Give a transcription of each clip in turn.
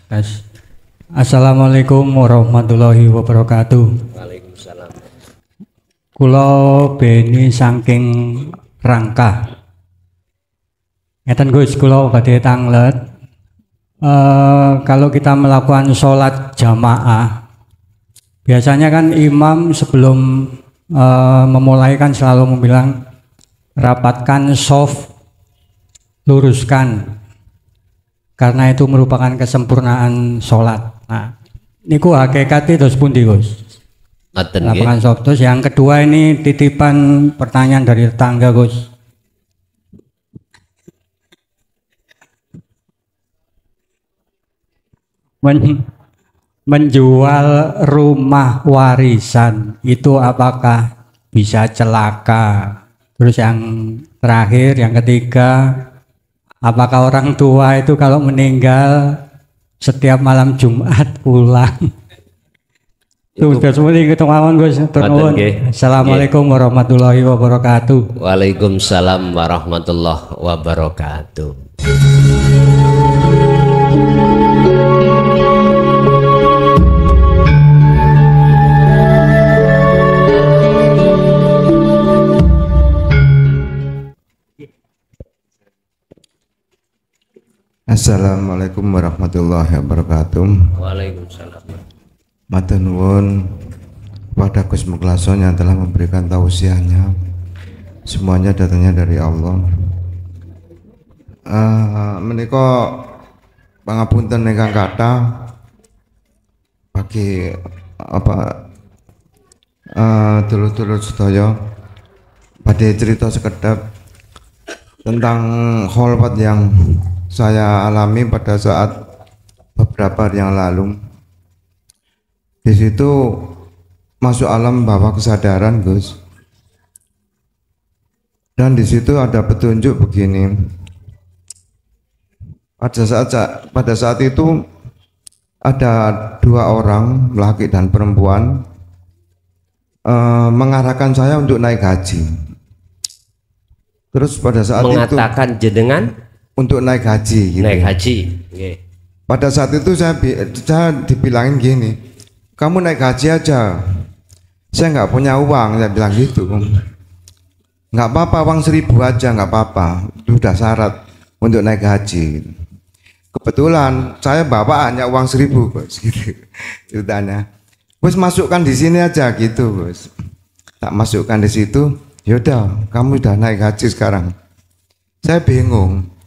Tes. Assalamualaikum warahmatullahi wabarakatuh. Waalaikumsalam. Kula beni saking Rangkah. Ngeten Gus, kula badhe tanglet. Kalau kita melakukan sholat jamaah, biasanya kan imam sebelum memulai kan selalu bilang rapatkan shaf, luruskan. Karena itu merupakan kesempurnaan sholat. Nah, niku hakikatnya terus pundi Gus? Lapangan shaf. Terus yang kedua ini titipan pertanyaan dari tetangga Gus. Menjual rumah warisan itu apakah bisa celaka? Terus yang terakhir, yang ketiga, apakah orang tua itu kalau meninggal setiap malam Jumat pulang? Sudah seperti itu mawon Gus. Assalamualaikum warahmatullahi wabarakatuh. Waalaikumsalam warahmatullahi wabarakatuh. Assalamualaikum warahmatullahi wabarakatuh. Waalaikumsalam. Matur nuwun kepada Gus Muklason yang telah memberikan tausiahnya. Semuanya datangnya dari Allah. Menika pangapunten ingkang kathah bagi dulur-dulur sedaya badhe cerita sekedap tentang kholwat yang saya alami pada saat beberapa hari yang lalu. Di situ masuk alam bawah kesadaran Gus. Dan di situ ada petunjuk begini. Pada saat itu ada dua orang, laki dan perempuan, mengarahkan saya untuk naik haji. Terus pada saat mengatakan itu jenengan untuk naik haji gitu. Naik haji. Okay. Pada saat itu saya dibilangin gini, kamu naik haji aja, saya nggak punya uang, saya bilang gitu. Nggak apa-apa, uang 1.000 aja nggak apa-apa, itu udah syarat untuk naik haji. Kebetulan saya bawa hanya uang 1.000 Bos, gitu ceritanya. Bos masukkan di sini aja gitu Bos. Tak masukkan di situ, yaudah kamu udah naik haji sekarang. Saya bingung.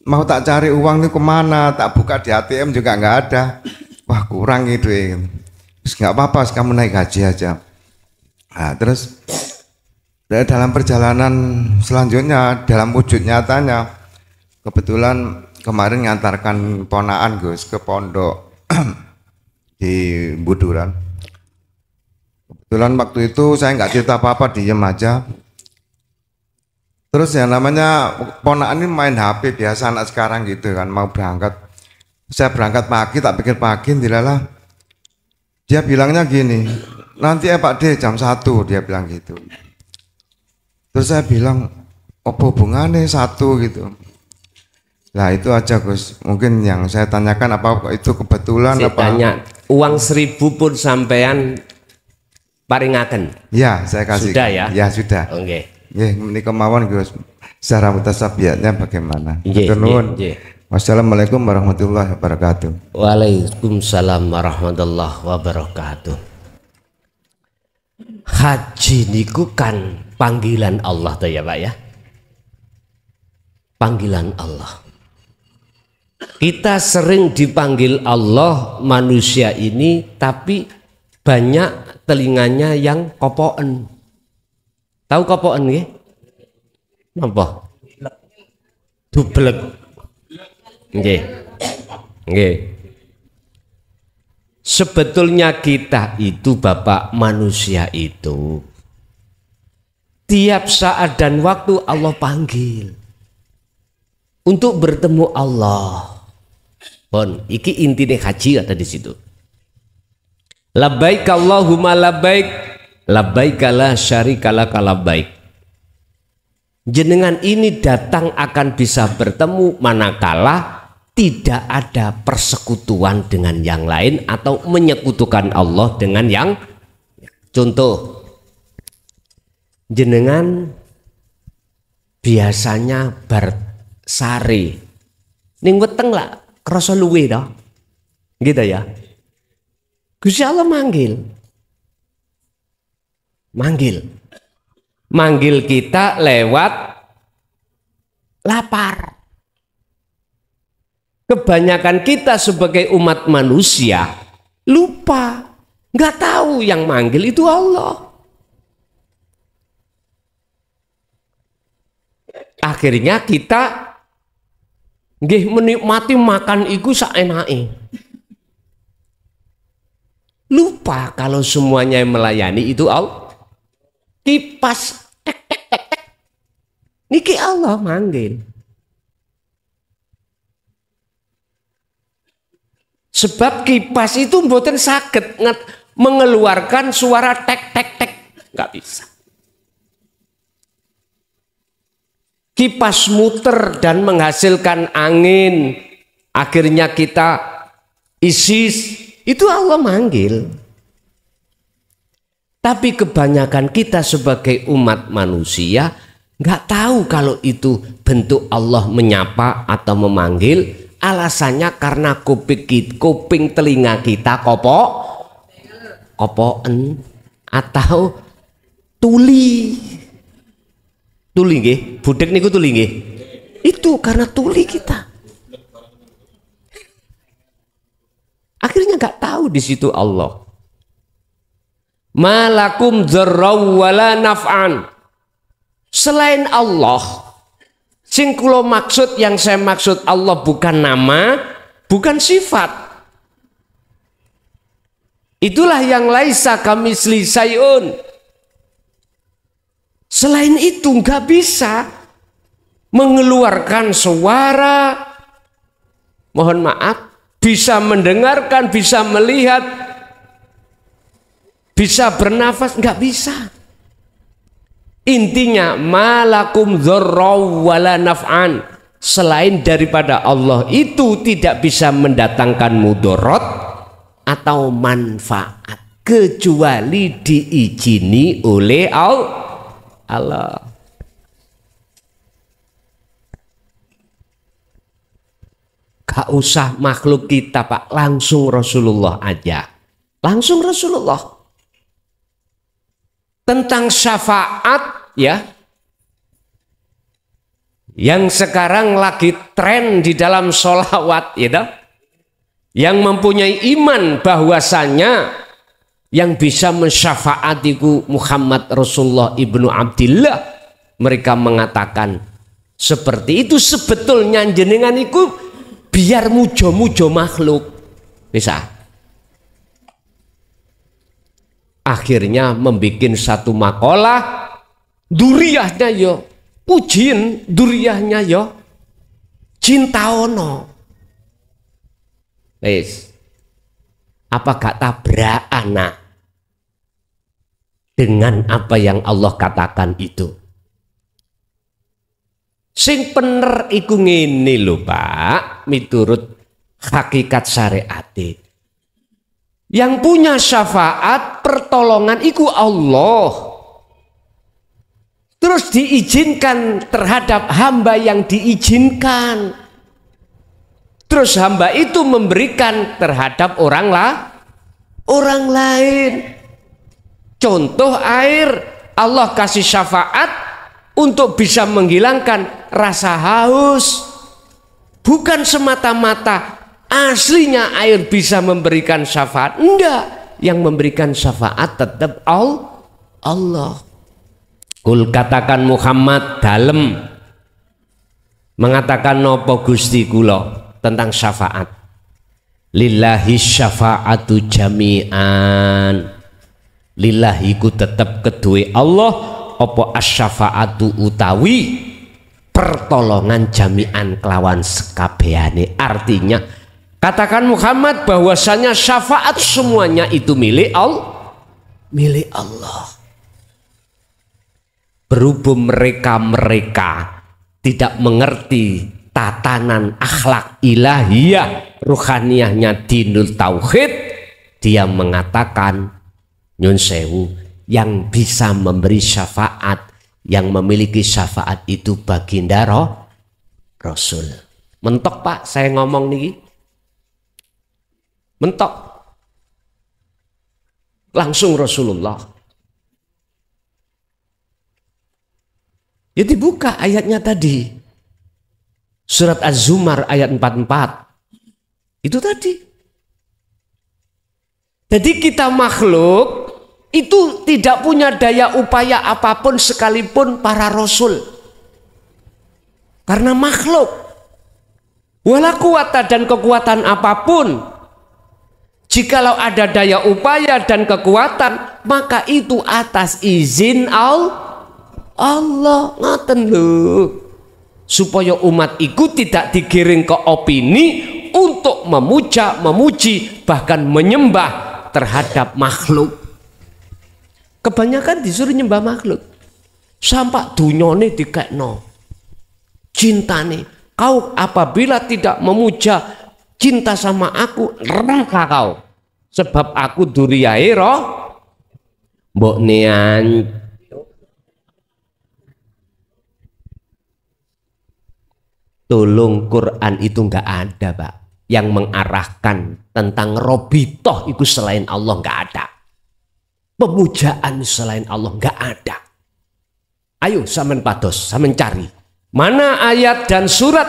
Mau tak cari uang ini kemana, tak buka di ATM juga nggak ada. Wah kurang gitu ya. Terus nggak apa-apa, kamu naik haji aja. Nah, terus dalam perjalanan selanjutnya, dalam wujud nyatanya, kebetulan kemarin ngantarkan ponaan Gus ke pondok di Buduran. Kebetulan waktu itu saya nggak cerita apa-apa, diem aja. Terus yang namanya ponaan ini main HP biasa anak sekarang gitu kan, mau berangkat. Saya berangkat pagi, tak pikir pagi, dilalah. Dia bilangnya gini, nanti ya Pak D jam 1, dia bilang gitu. Terus saya bilang, apa hubungannya 1 gitu. Nah itu aja Gus, mungkin yang saya tanyakan apa itu kebetulan saya apa? Tanya, uang 1.000 pun sampean paringaken? Ya saya kasih. Sudah ya? Ya sudah. Oke. Okay. Ya, ini kemauan Gus. Secara mutasabiatnya bagaimana? Yeah. Wassalamualaikum warahmatullahi wabarakatuh. Waalaikumsalam warahmatullahi wabarakatuh. Haji niku kan panggilan Allah tuh ya Pak ya. Panggilan Allah. Kita sering dipanggil Allah manusia ini, tapi banyak telinganya yang kopoen. Tahu kopoen nggih? Napa? Dublek. Nggih. Nggih. Sebetulnya kita itu Bapak manusia itu tiap saat dan waktu Allah panggil untuk bertemu Allah. Pon, iki intine haji ada di situ. Labbaik Allahumma labbaik. Labbaik la syarika laka labbaik. Jenengan ini datang akan bisa bertemu manakala tidak ada persekutuan dengan yang lain atau menyekutukan Allah dengan yang. Contoh, jenengan biasanya bar sare ning weteng lah krasa luwe dah gitu ya. Gusti Allah manggil kita lewat lapar. Kebanyakan kita sebagai umat manusia lupa, nggak tahu yang manggil itu Allah. Akhirnya kita nggih menikmati makan iku saenake. Lupa kalau semuanya yang melayani itu Allah. Kipas tek tek tek tek. Niki Allah manggil. Sebab kipas itu mboten saged mengeluarkan suara tek tek tek, nggak bisa. Kipas muter dan menghasilkan angin, akhirnya kita isis, itu Allah manggil. Tapi kebanyakan kita sebagai umat manusia nggak tahu kalau itu bentuk Allah menyapa atau memanggil. Alasannya karena kuping telinga kita kopoen atau tuli nggih, budek niku tuli nggih. Itu karena tuli kita. Akhirnya nggak tahu di situ Allah. Malakum dzarraw wala naf'an. Selain Allah, sing kula maksud, yang saya maksud Allah bukan nama, bukan sifat. Itulah yang laisa kamitsli syai'un. Selain itu nggak bisa mengeluarkan suara, mohon maaf, bisa mendengarkan, bisa melihat, bisa bernafas, nggak bisa. Intinya malakum dzarraw wala naf'an. Selain daripada Allah itu tidak bisa mendatangkan mudarat atau manfaat kecuali diizini oleh Allah. Gak usah makhluk kita Pak, langsung Rasulullah aja. Langsung Rasulullah. Tentang syafaat ya, yang sekarang lagi tren di dalam sholawat ya, yang mempunyai iman bahwasanya yang bisa mensyafaatiku Muhammad Rasulullah ibnu Abdillah, mereka mengatakan seperti itu. Sebetulnya jenengan itu biar mujo-mujo makhluk bisa. Akhirnya membuat satu makalah, duriyahnya yo pujin, duriyahnya yo cintaono. Wes, apa gak tabrak anak dengan apa yang Allah katakan itu? Sing bener iku ngene lho Pak, miturut hakikat syariat. Yang punya syafaat pertolongan iku Allah. Terus diizinkan terhadap hamba yang diizinkan. Terus hamba itu memberikan terhadap orang lain. Contoh air, Allah kasih syafaat untuk bisa menghilangkan rasa haus. Bukan semata-mata aslinya air bisa memberikan syafaat. Enggak, yang memberikan syafaat tetap Allah. Kul katakan Muhammad dalem mengatakan nopo Gusti kula tentang syafaat. Lillahi syafa'atu jami'an. Lillahi ku tetap kedue Allah apa asy-syafa'atu utawi pertolongan jami'an kelawan sekabehane. Artinya katakan Muhammad bahwasanya syafaat semuanya itu milik Allah. Berhubung mereka tidak mengerti tatanan akhlak ilahiyah ruhaniyahnya dinul tauhid, dia mengatakan nyun sewu, yang bisa memberi syafaat, yang memiliki syafaat itu baginda Rasul. Mentok Pak saya ngomong niki, mentok langsung Rasulullah. Ya dibuka ayatnya tadi, surat Az-Zumar ayat 44 itu tadi. Jadi kita makhluk itu tidak punya daya upaya apapun sekalipun para rasul, karena makhluk. Wala kuwata, dan kekuatan apapun, jikalau ada daya upaya dan kekuatan, maka itu atas izin Allah. Ngaten lho, supaya umat itu tidak digiring ke opini untuk memuja, memuji, bahkan menyembah terhadap makhluk. Kebanyakan disuruh nyembah makhluk, sampai dunyone dikekno cintane. Kau apabila tidak memuja, cinta sama aku, neraka kau, sebab aku duriyae mbok nean. Tolong, Quran itu enggak ada Pak yang mengarahkan tentang robitoh itu selain Allah, enggak ada. Pemujaan selain Allah enggak ada. Ayo sampean pados, sampean cari mana ayat dan surat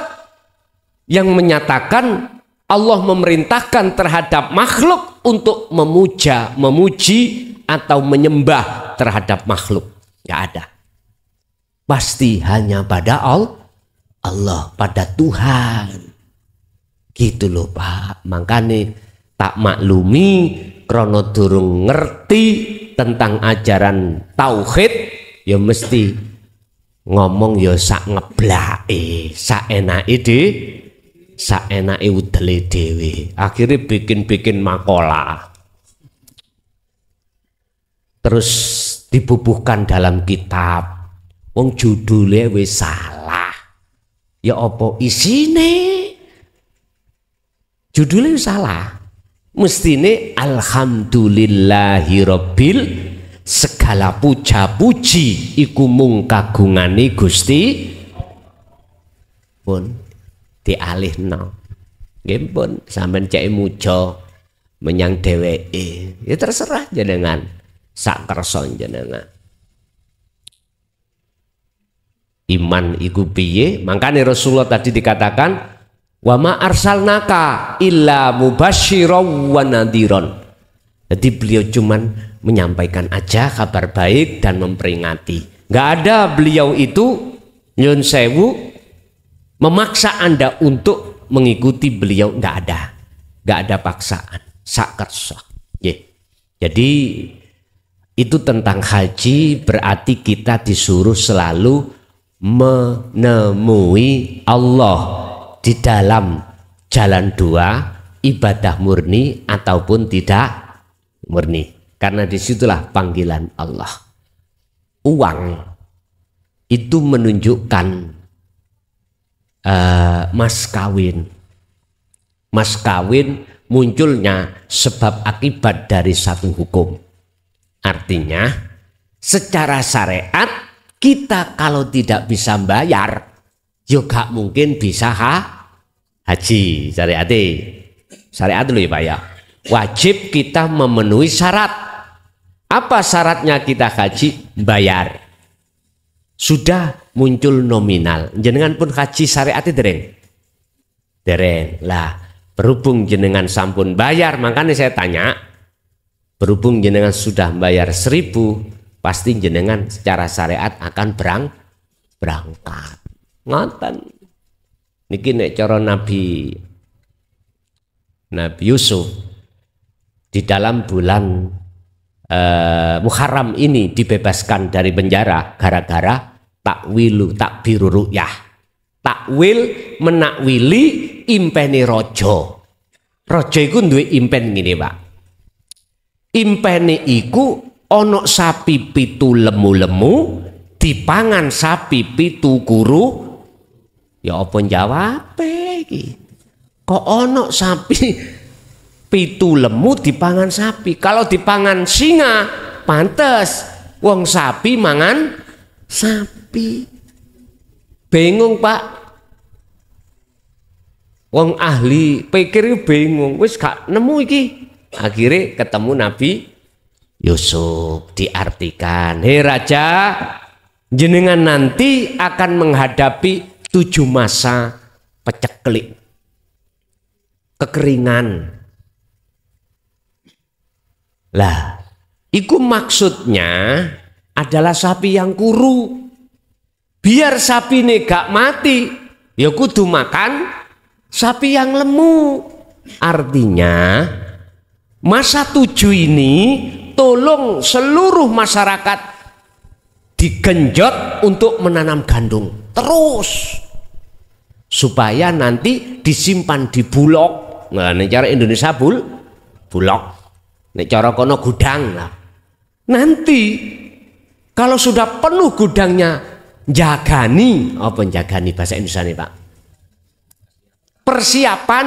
yang menyatakan Allah memerintahkan terhadap makhluk untuk memuja, memuji atau menyembah terhadap makhluk. Enggak ada. Pasti hanya pada Allah, pada Tuhan. Gitu loh Pak. Makanya tak maklumi krono durung ngerti tentang ajaran tauhid, ya mesti ngomong ya sak ngeblake, sak enake udele dhewe. Akhirnya bikin makalah, terus dibubuhkan dalam kitab. Wong judulnya wis salah, ya apa isine? Judulnya salah. Mestine alhamdulillahirabbil, segala puja-puji iku mung kagungane Gusti. Pun dialihno. Nggih pun sampean cek muja menyang dheweke. Ya terserah jenengan. Sak kersa jenengan. Iman iku piye? Makane Rasulullah tadi dikatakan wa ma arsalnaka illa mubasysyiran wa nadhiran. Jadi beliau cuman menyampaikan aja kabar baik dan memperingati. Nggak ada beliau itu nyun sewu memaksa Anda untuk mengikuti beliau, nggak ada paksaan. Sakersa. Jadi itu tentang haji, berarti kita disuruh selalu menemui Allah di dalam jalan dua, ibadah murni ataupun tidak murni, karena disitulah panggilan Allah. Uang itu menunjukkan mas kawin munculnya sebab akibat dari satu hukum. Artinya secara syariat kita kalau tidak bisa bayar juga mungkin bisa haji. Syariat dulu ya Pak ya. Wajib kita memenuhi syarat. Apa syaratnya kita haji? Bayar. Sudah muncul nominal. Jenengan pun haji syariatnya dereng. Lah, berhubung jenengan sampun bayar, makanya saya tanya, berhubung jenengan sudah bayar 1.000, pasti jenengan secara syariat akan berangkat. Ngoten niki nek cara Nabi Yusuf di dalam bulan Muharram ini dibebaskan dari penjara gara-gara takbiru ru'yah. Takwil menakwili impeni rojo. Rojo iku duwe impen ngene Pak. Impene iku ana sapi 7 lemu-lemu dipangan sapi 7 kuru Ya apa jawab iki? Kok ono sapi pitu lemu dipangan sapi. Kalau dipangan singa pantes, wong sapi mangan sapi. Bingung Pak. Wong ahli pikir bingung, wis gak nemu iki. Akhirnya ketemu Nabi Yusuf, diartikan, hei raja, jenengan nanti akan menghadapi 7 masa peceklik, kekeringan. Lah, iku maksudnya adalah sapi yang kuru. Biar sapi ini gak mati, ya kudu makan sapi yang lemu. Artinya masa 7 ini tolong seluruh masyarakat digenjot untuk menanam gandum terus supaya nanti disimpan di bulog. Nah, ini cara Indonesia bulog. Nek cara kono gudang lah. Nanti kalau sudah penuh gudangnya, jagani, apa jagani bahasa Indonesia nih Pak? Persiapan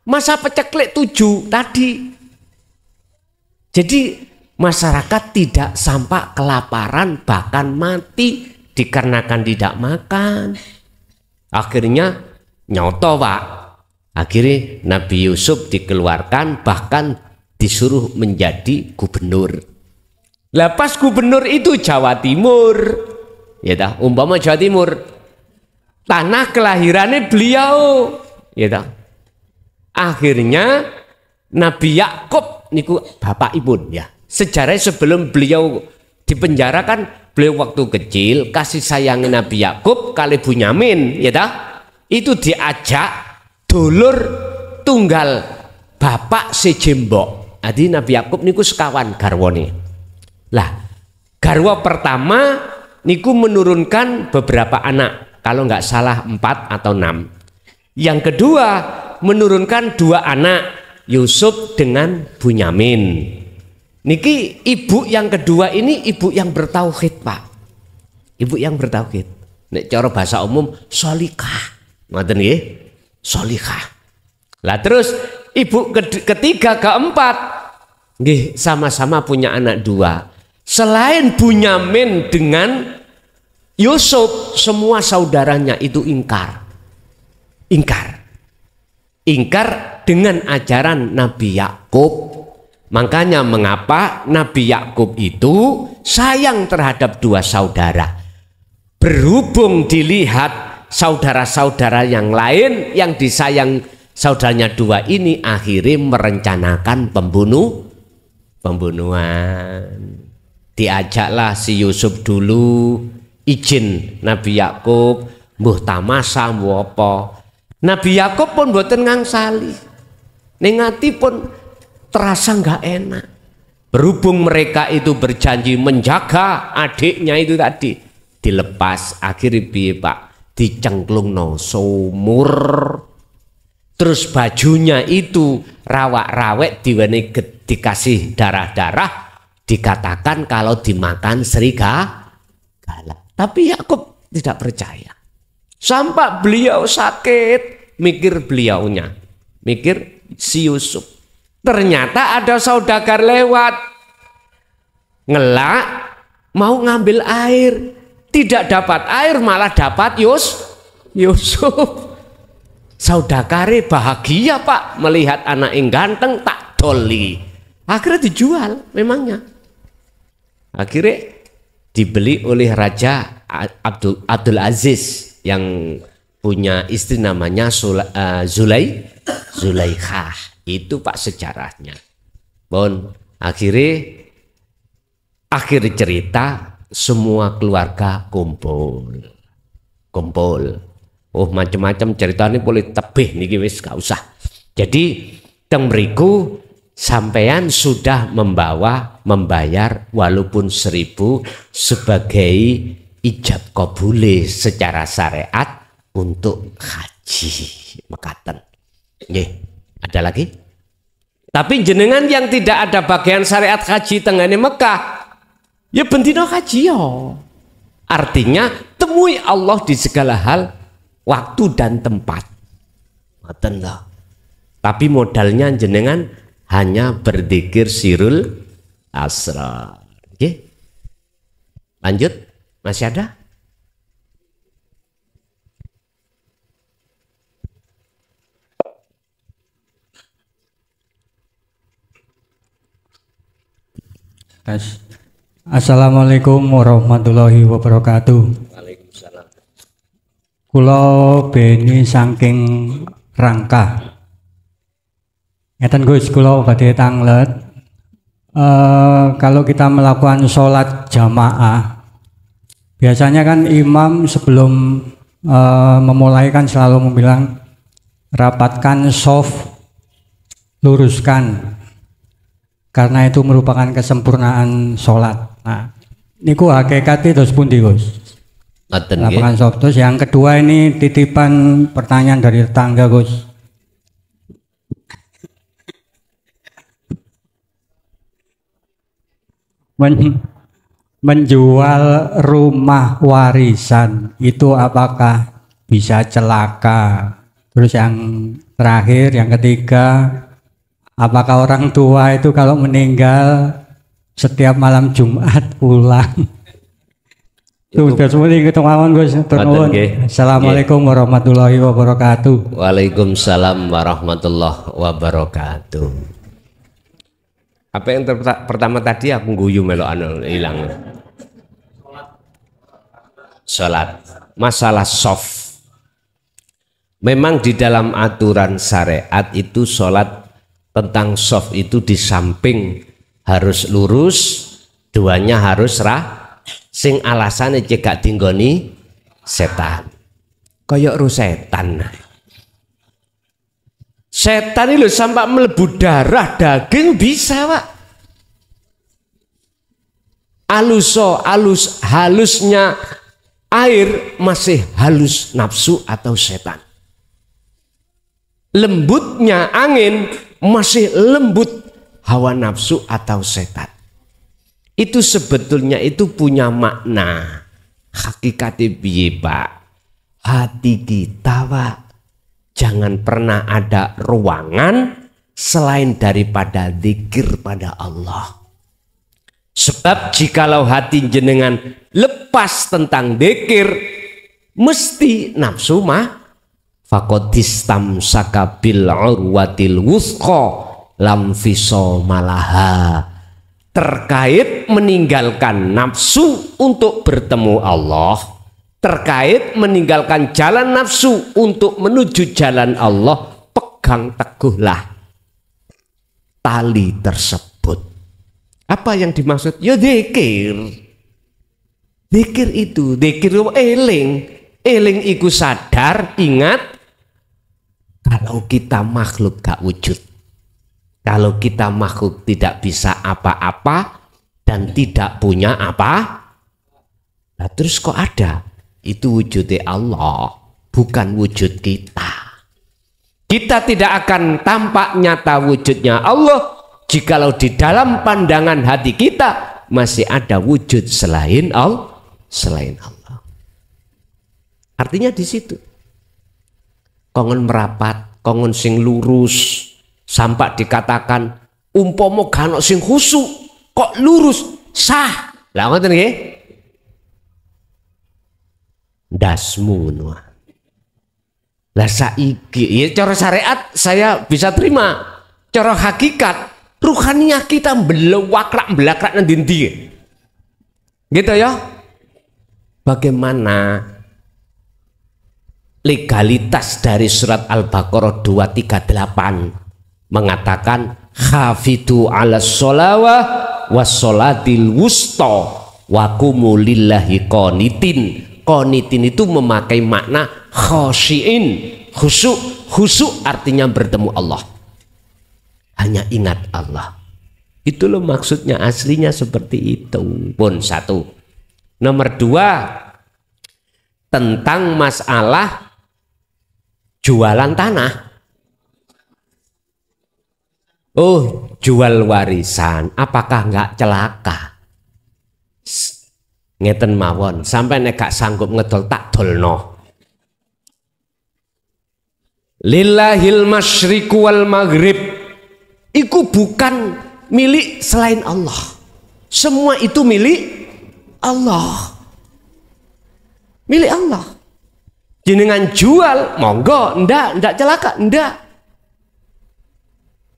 masa peceklik 7 tadi. Jadi masyarakat tidak sampai kelaparan bahkan mati dikarenakan tidak makan. Akhirnya nyoto Pak. Akhirnya Nabi Yusuf dikeluarkan bahkan disuruh menjadi gubernur. Lah pas gubernur itu Jawa Timur, ya dah, umpama Jawa Timur, tanah kelahirannya beliau, ya dah. Akhirnya Nabi Yakub niku bapak ibun ya. Sejarah sebelum beliau dipenjara kan beliau waktu kecil kasih sayangnya Nabi Yakub kali Bunyamin, ya dah. Itu diajak dulur tunggal bapak sejembok. Adi Nabi Yakub niku sekawan garwane. Lah, garwa pertama niku menurunkan beberapa anak, kalau nggak salah 4 atau 6. Yang kedua menurunkan 2 anak, Yusuf dengan Bunyamin. Niki ibu yang kedua ini ibu yang bertauhid Pak. Ibu yang bertauhid. Nek cara bahasa umum solikah. Ngoten nggih? Solikah. Lah terus ibu ketiga keempat nggih sama-sama punya anak 2. Selain Bunyamin dengan Yusuf, semua saudaranya itu ingkar dengan ajaran Nabi Yakub. Makanya mengapa Nabi Yakub itu sayang terhadap 2 saudara. Berhubung dilihat saudara-saudara yang lain yang disayang saudaranya 2 ini akhirnya merencanakan pembunuhan. Diajaklah si Yusuf dulu, izin Nabi Yakub, mbuh tamasa mbuh apa. Nabi Yakub pun mboten ngangsali. Ning ati pun terasa nggak enak. Berhubung mereka itu berjanji menjaga adiknya itu tadi, dilepas. Akhirnya piye Pak? Dicengklungno sumur. Terus bajunya itu rawak-rawek dikasih darah-darah. Dikatakan kalau dimakan serigala. Tapi Yakub tidak percaya. Sampai beliau sakit, mikir beliaunya, mikir si Yusuf. Ternyata ada saudagar lewat, ngelak, mau ngambil air, tidak dapat air malah dapat Yusuf. Saudagare bahagia Pak melihat anak yang ganteng tak doli. Akhirnya dijual memangnya. Akhirnya dibeli oleh Raja Abdul Aziz yang punya istri namanya Zulaikha. Itu Pak sejarahnya. Bon, akhir cerita semua keluarga kumpul. Oh macam-macam ceritanya boleh tebih niki wis gak usah. Jadi teng mriku sampean sudah membayar walaupun 1.000 sebagai ijab kabule secara syariat untuk haji mekaten. Nggih, ada lagi? Tapi jenengan yang tidak ada bagian syariat haji tengene Mekah, ya bendino haji yo. Artinya temui Allah di segala hal waktu dan tempat. Ngoten lho. Tapi modalnya jenengan hanya berzikir sirul asrar. Oke. Lanjut, masih ada? Assalamualaikum warahmatullahi wabarakatuh. Waalaikumsalam. Kula beni saking Rangkah. Ngeten Gus, kula badhe tanglet. Kalau kita melakukan sholat jamaah, biasanya kan imam sebelum memulai kan selalu bilang rapatkan shaf, luruskan, karena itu merupakan kesempurnaan sholat. Nah, niku hakikatnya terus pundi Gus? Lapangan shaf. Terus yang kedua ini titipan pertanyaan dari tetangga Gus. Menjual rumah warisan itu apakah bisa celaka? Terus yang terakhir, yang ketiga, apakah orang tua itu kalau meninggal setiap malam Jumat pulang? Sudah semuanya ketemu Gus. Assalamualaikum warahmatullahi wabarakatuh. Waalaikumsalam warahmatullahi wabarakatuh. Apa yang pertama tadi aku guyu melo anu hilang. Salat. Masalah shaf. Memang di dalam aturan syariat itu salat tentang shaf itu di samping harus lurus, duanya harus sing alasane cekak tinggoni setan. Kayak ru setan. Setan itu sampai melebu darah daging bisa Pak. Halusnya air masih halus nafsu atau setan. Lembutnya angin masih lembut hawa nafsu atau setan. Itu sebetulnya itu punya makna. Hakikatnya piye Pak? Hati kita Pak, jangan pernah ada ruangan selain daripada zikir pada Allah. Sebab jikalau hati jenengan lepas tentang zikir, mesti nafsu mah faqadistamsaka bil urwatil wuthqa lam fisomalaha. Terkait meninggalkan nafsu untuk bertemu Allah, terkait meninggalkan jalan nafsu untuk menuju jalan Allah, pegang teguhlah tali tersebut. Apa yang dimaksud? Ya zikir. Zikir itu, zikir eling. Eling iku sadar, ingat kalau kita makhluk gak wujud. Kalau kita makhluk tidak bisa apa-apa dan tidak punya apa. Nah, terus kok ada? Itu wujudnya Allah, bukan wujud kita. Kita tidak akan tampak nyata wujudnya Allah jikalau di dalam pandangan hati kita masih ada wujud selain Allah. Artinya di situ. Kongon merapat, kongon sing lurus, sampai dikatakan umpomo gano sing khusuk kok lurus sah. Lah ngoten nggih. Dasmu nuah. Lah saiki ya cara syariat saya bisa terima. Cara hakikat ruhaniyah kita belakrak nanti. Gitu ya. Bagaimana legalitas dari surat Al-Baqarah 238 mengatakan khafidu ala sholawah wassolatil wusta wa qumu lillahi qanitin. Qanitin itu memakai makna khasyiin, khusyuk artinya bertemu Allah, hanya ingat Allah. Itu loh maksudnya, aslinya seperti itu. Pun satu. Nomor dua, tentang masalah jualan tanah. Oh, jual warisan, apakah nggak celaka? Ngeten mawon, sampai nek gak sanggup ngedol tak dolno. Lillahil masyriqu wal maghrib. Iku bukan milik selain Allah. Semua itu milik Allah. Milik Allah. Jenengan jual, monggo, ndak celaka, ndak.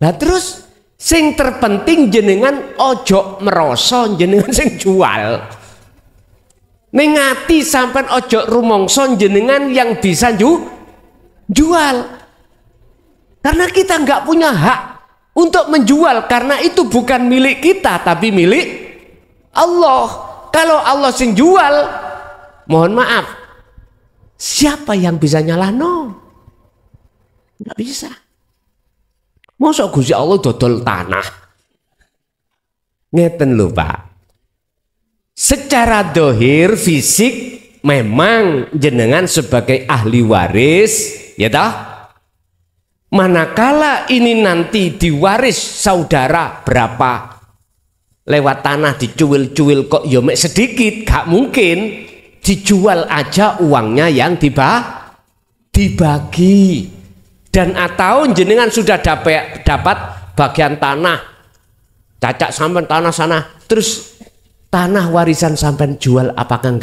Nah terus sing terpenting jenengan ojo meroso jenengan sing jual. Ning ati sampean ojo rumangsa jenengan yang bisa jual. Karena kita nggak punya hak untuk menjual, karena itu bukan milik kita tapi milik Allah. Kalau Allah sing jual, mohon maaf, siapa yang bisa nyalahno? Nggak bisa. Masa Gusti Allah dodol tanah? Ngeten lho Pak. Secara dohir fisik memang jenengan sebagai ahli waris, ya toh? Manakala ini nanti diwaris saudara berapa, lewat tanah dicuil-cuil kok ya mek sedikit, gak mungkin. Dijual aja uangnya yang dibagi. Dan atau jenengan sudah dapat bagian tanah, cacak sampai tanah sana, terus tanah warisan sampai jual, apakah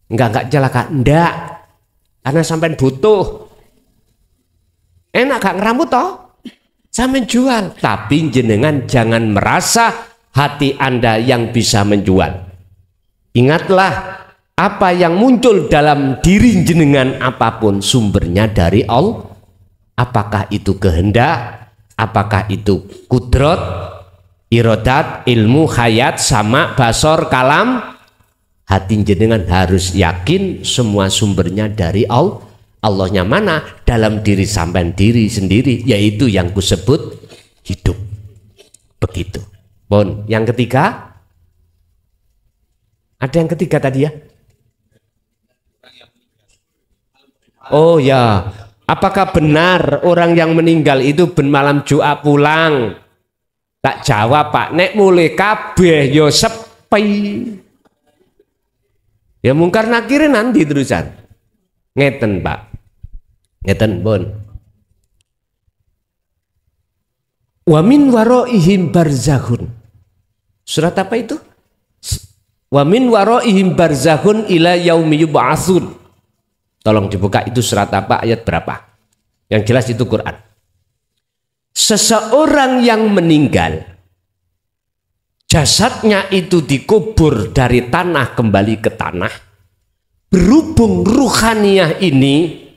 enggak celaka? Enggak, karena sampai butuh. Enak gak ngerambut toh? Sampai jual. Tapi jenengan jangan merasa hati Anda yang bisa menjual. Ingatlah, apa yang muncul dalam diri jenengan apapun sumbernya dari Allah. Apakah itu kehendak, apakah itu kudrat, iradat, ilmu, hayat, sama, basor, kalam. Hati jenengan harus yakin semua sumbernya dari Allah. Allahnya mana? Dalam diri sampean diri sendiri, yaitu yang kusebut hidup. Begitu. Bon, yang ketiga, ada yang ketiga tadi ya? Oh ya, apakah benar orang yang meninggal itu ben malam Jumat pulang? Tak jawab Pak, nek mulai kabeh yo sepi. Ya mungkar nakire nanti terusan. Ngeten Pak. Ngeten Bon. Wa min waraihim barzakhun. Surat apa itu? Wa min waraihim barzakhun ila yaumi yub'atsun. Tolong dibuka, itu surat apa, ayat berapa? Yang jelas itu Quran. Seseorang yang meninggal, jasadnya itu dikubur dari tanah kembali ke tanah. Berhubung ruhaniyah ini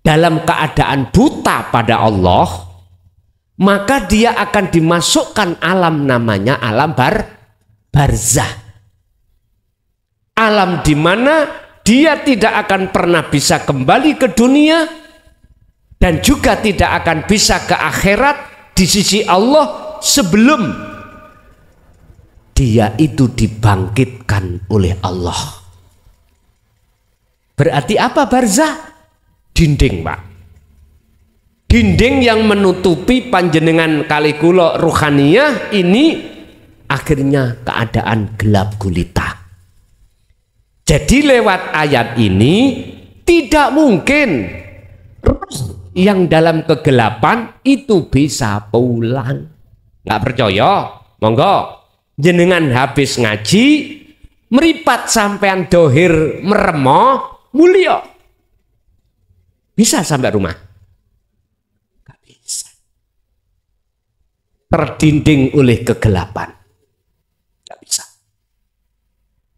dalam keadaan buta pada Allah, maka dia akan dimasukkan alam namanya alam barzah. Alam di mana dia tidak akan pernah bisa kembali ke dunia dan juga tidak akan bisa ke akhirat di sisi Allah sebelum dia itu dibangkitkan oleh Allah. Berarti apa barzah? Dinding Pak. Dinding yang menutupi panjenengan kali kula ruhaniyah ini akhirnya keadaan gelap gulita. Jadi lewat ayat ini tidak mungkin yang dalam kegelapan itu bisa pulang. Nggak percaya? Monggo jenengan habis ngaji, meripat sampean dohir meremo mulia. Bisa sampai rumah? Nggak bisa. Terdinding oleh kegelapan. Nggak bisa.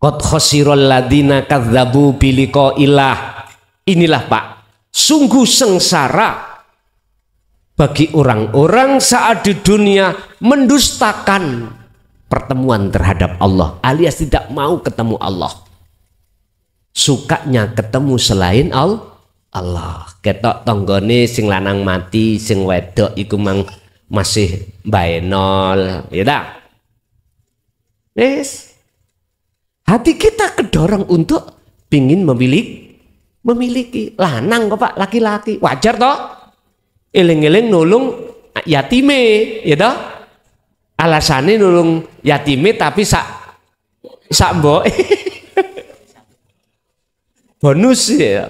Qad khasirul ladina kadzabu biliqaillah. Inilah Pak, sungguh sengsara bagi orang-orang saat di dunia mendustakan pertemuan terhadap Allah, alias tidak mau ketemu Allah. Sukanya ketemu selain Allah. Ketok tonggone sing lanang mati, sing wedok iku mang masih baenol, ya dah. Wes. Hati kita kedorong untuk pingin memiliki lanang kok Pak, laki-laki, wajar toh? Eling-eling nulung yatime, ya toh? Alasannya nulung yatime tapi sak mbok bonus ya.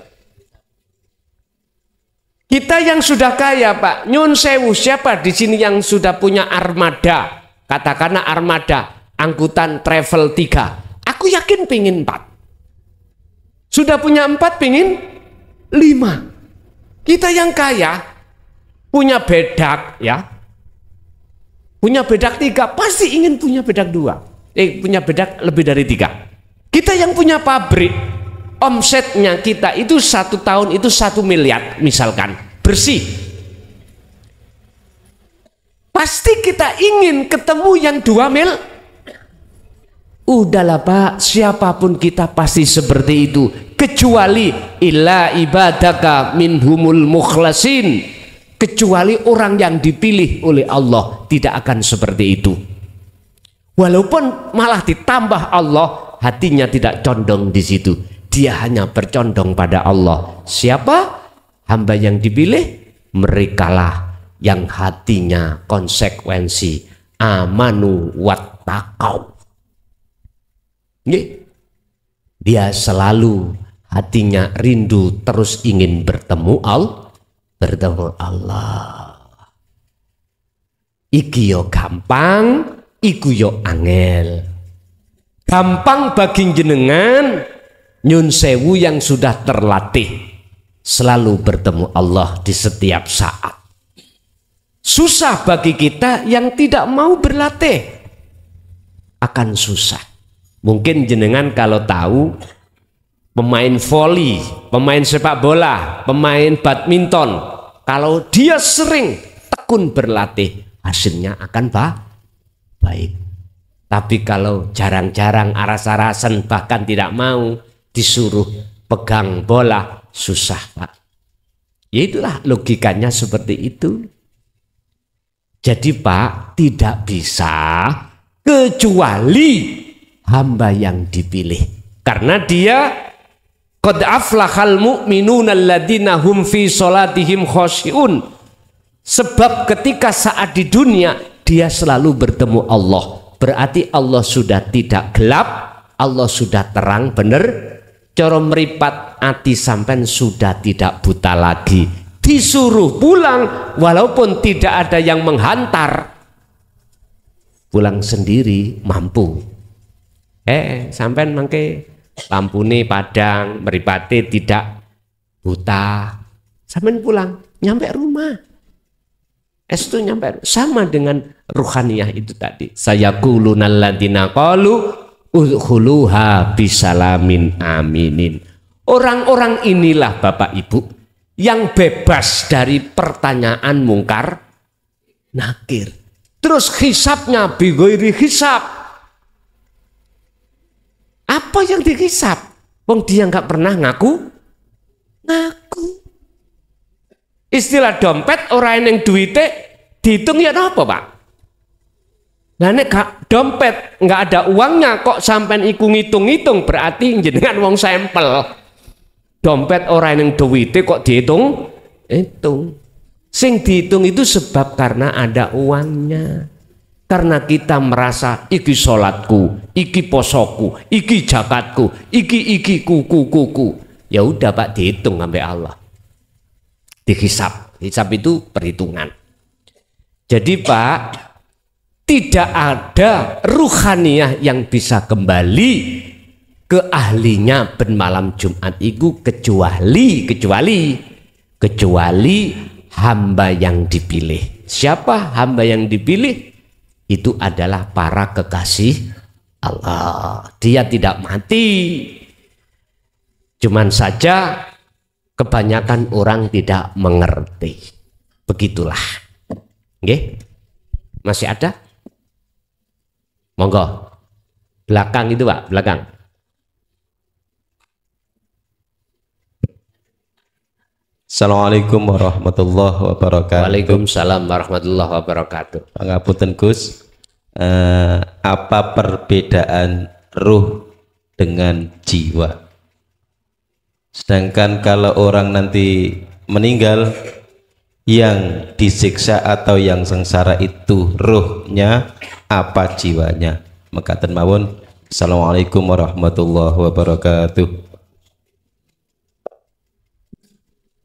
Kita yang sudah kaya, Pak, nyun sewu, siapa di sini yang sudah punya armada? Katakanlah armada, angkutan travel 3. Aku yakin pingin 4. Sudah punya 4, pingin 5. Kita yang kaya, punya bedak, ya. Punya bedak 3, pasti ingin punya bedak 2. Punya bedak lebih dari 3. Kita yang punya pabrik, omsetnya kita itu 1 tahun itu 1 miliar misalkan, bersih. Pasti kita ingin ketemu yang 2 mil. Udahlah Pak, siapapun kita pasti seperti itu, kecuali illa ibadaka minhumul mukhlasin, kecuali orang yang dipilih oleh Allah tidak akan seperti itu. Walaupun malah ditambah Allah, hatinya tidak condong di situ. Dia hanya bercondong pada Allah. Siapa? Hamba yang dipilih, merekalah yang hatinya konsekuensi amanu wattaqau. Dia selalu hatinya rindu terus ingin bertemu Allah. Iki yo gampang, iku yo angel. Gampang bagi jenengan nyun sewu yang sudah terlatih selalu bertemu Allah di setiap saat. Susah bagi kita yang tidak mau berlatih, akan susah. Mungkin jenengan kalau tahu pemain voli, pemain sepak bola, pemain badminton, kalau dia sering tekun berlatih, hasilnya akan baik. Tapi kalau jarang-jarang aras-arasan, bahkan tidak mau disuruh pegang bola, susah Pak. Ya itulah logikanya seperti itu. Jadi Pak, tidak bisa kecuali hamba yang dipilih, karena dia qad aflahal mu'minuna alladzina hum fi sholatihim khosyi'un. Sebab ketika saat di dunia dia selalu bertemu Allah, berarti Allah sudah tidak gelap, Allah sudah terang bener. Coro meripat ati sampen sudah tidak buta lagi, disuruh pulang walaupun tidak ada yang menghantar, pulang sendiri mampu. Sampean mangke lampune padang, meripate tidak buta, sampean pulang nyampe rumah. Itu nyampe sama dengan ruhaniyah itu tadi. Sayaqulunal ladzina qalu udkhuluha bisalamin aminin. Orang-orang inilah Bapak Ibu yang bebas dari pertanyaan mungkar nakir. Terus hisabnya bighairi hisab. Apa yang dihisab? Wong dia nggak pernah ngaku. Istilah dompet orang yang duitnya dihitung ya apa Pak? Nah nek dompet nggak ada uangnya kok sampai iku ngitung-ngitung, berarti jenengan wong sampel. Dompet orang yang duitnya kok dihitung? Hitung. Sing dihitung itu sebab karena ada uangnya. Karena kita merasa iki sholatku, iki posoku, iki zakatku, iki kuku. Ya udah Pak, dihitung sampai Allah. Dihisab. Hisab itu perhitungan. Jadi Pak, tidak ada ruhaniyah yang bisa kembali ke ahlinya ben malam Jumat itu kecuali hamba yang dipilih. Siapa hamba yang dipilih? Itu adalah para kekasih Allah. Dia tidak mati. Cuman saja kebanyakan orang tidak mengerti. Begitulah. Oke? Masih ada? Monggo. Belakang itu Pak, belakang. Assalamualaikum warahmatullahi wabarakatuh. Waalaikumsalam warahmatullahi wabarakatuh. Pangapunten Gus, apa perbedaan ruh dengan jiwa? Sedangkan kalau orang nanti meninggal, yang disiksa atau yang sengsara itu ruhnya, apa jiwanya? Mekaten mawon. Assalamualaikum warahmatullahi wabarakatuh.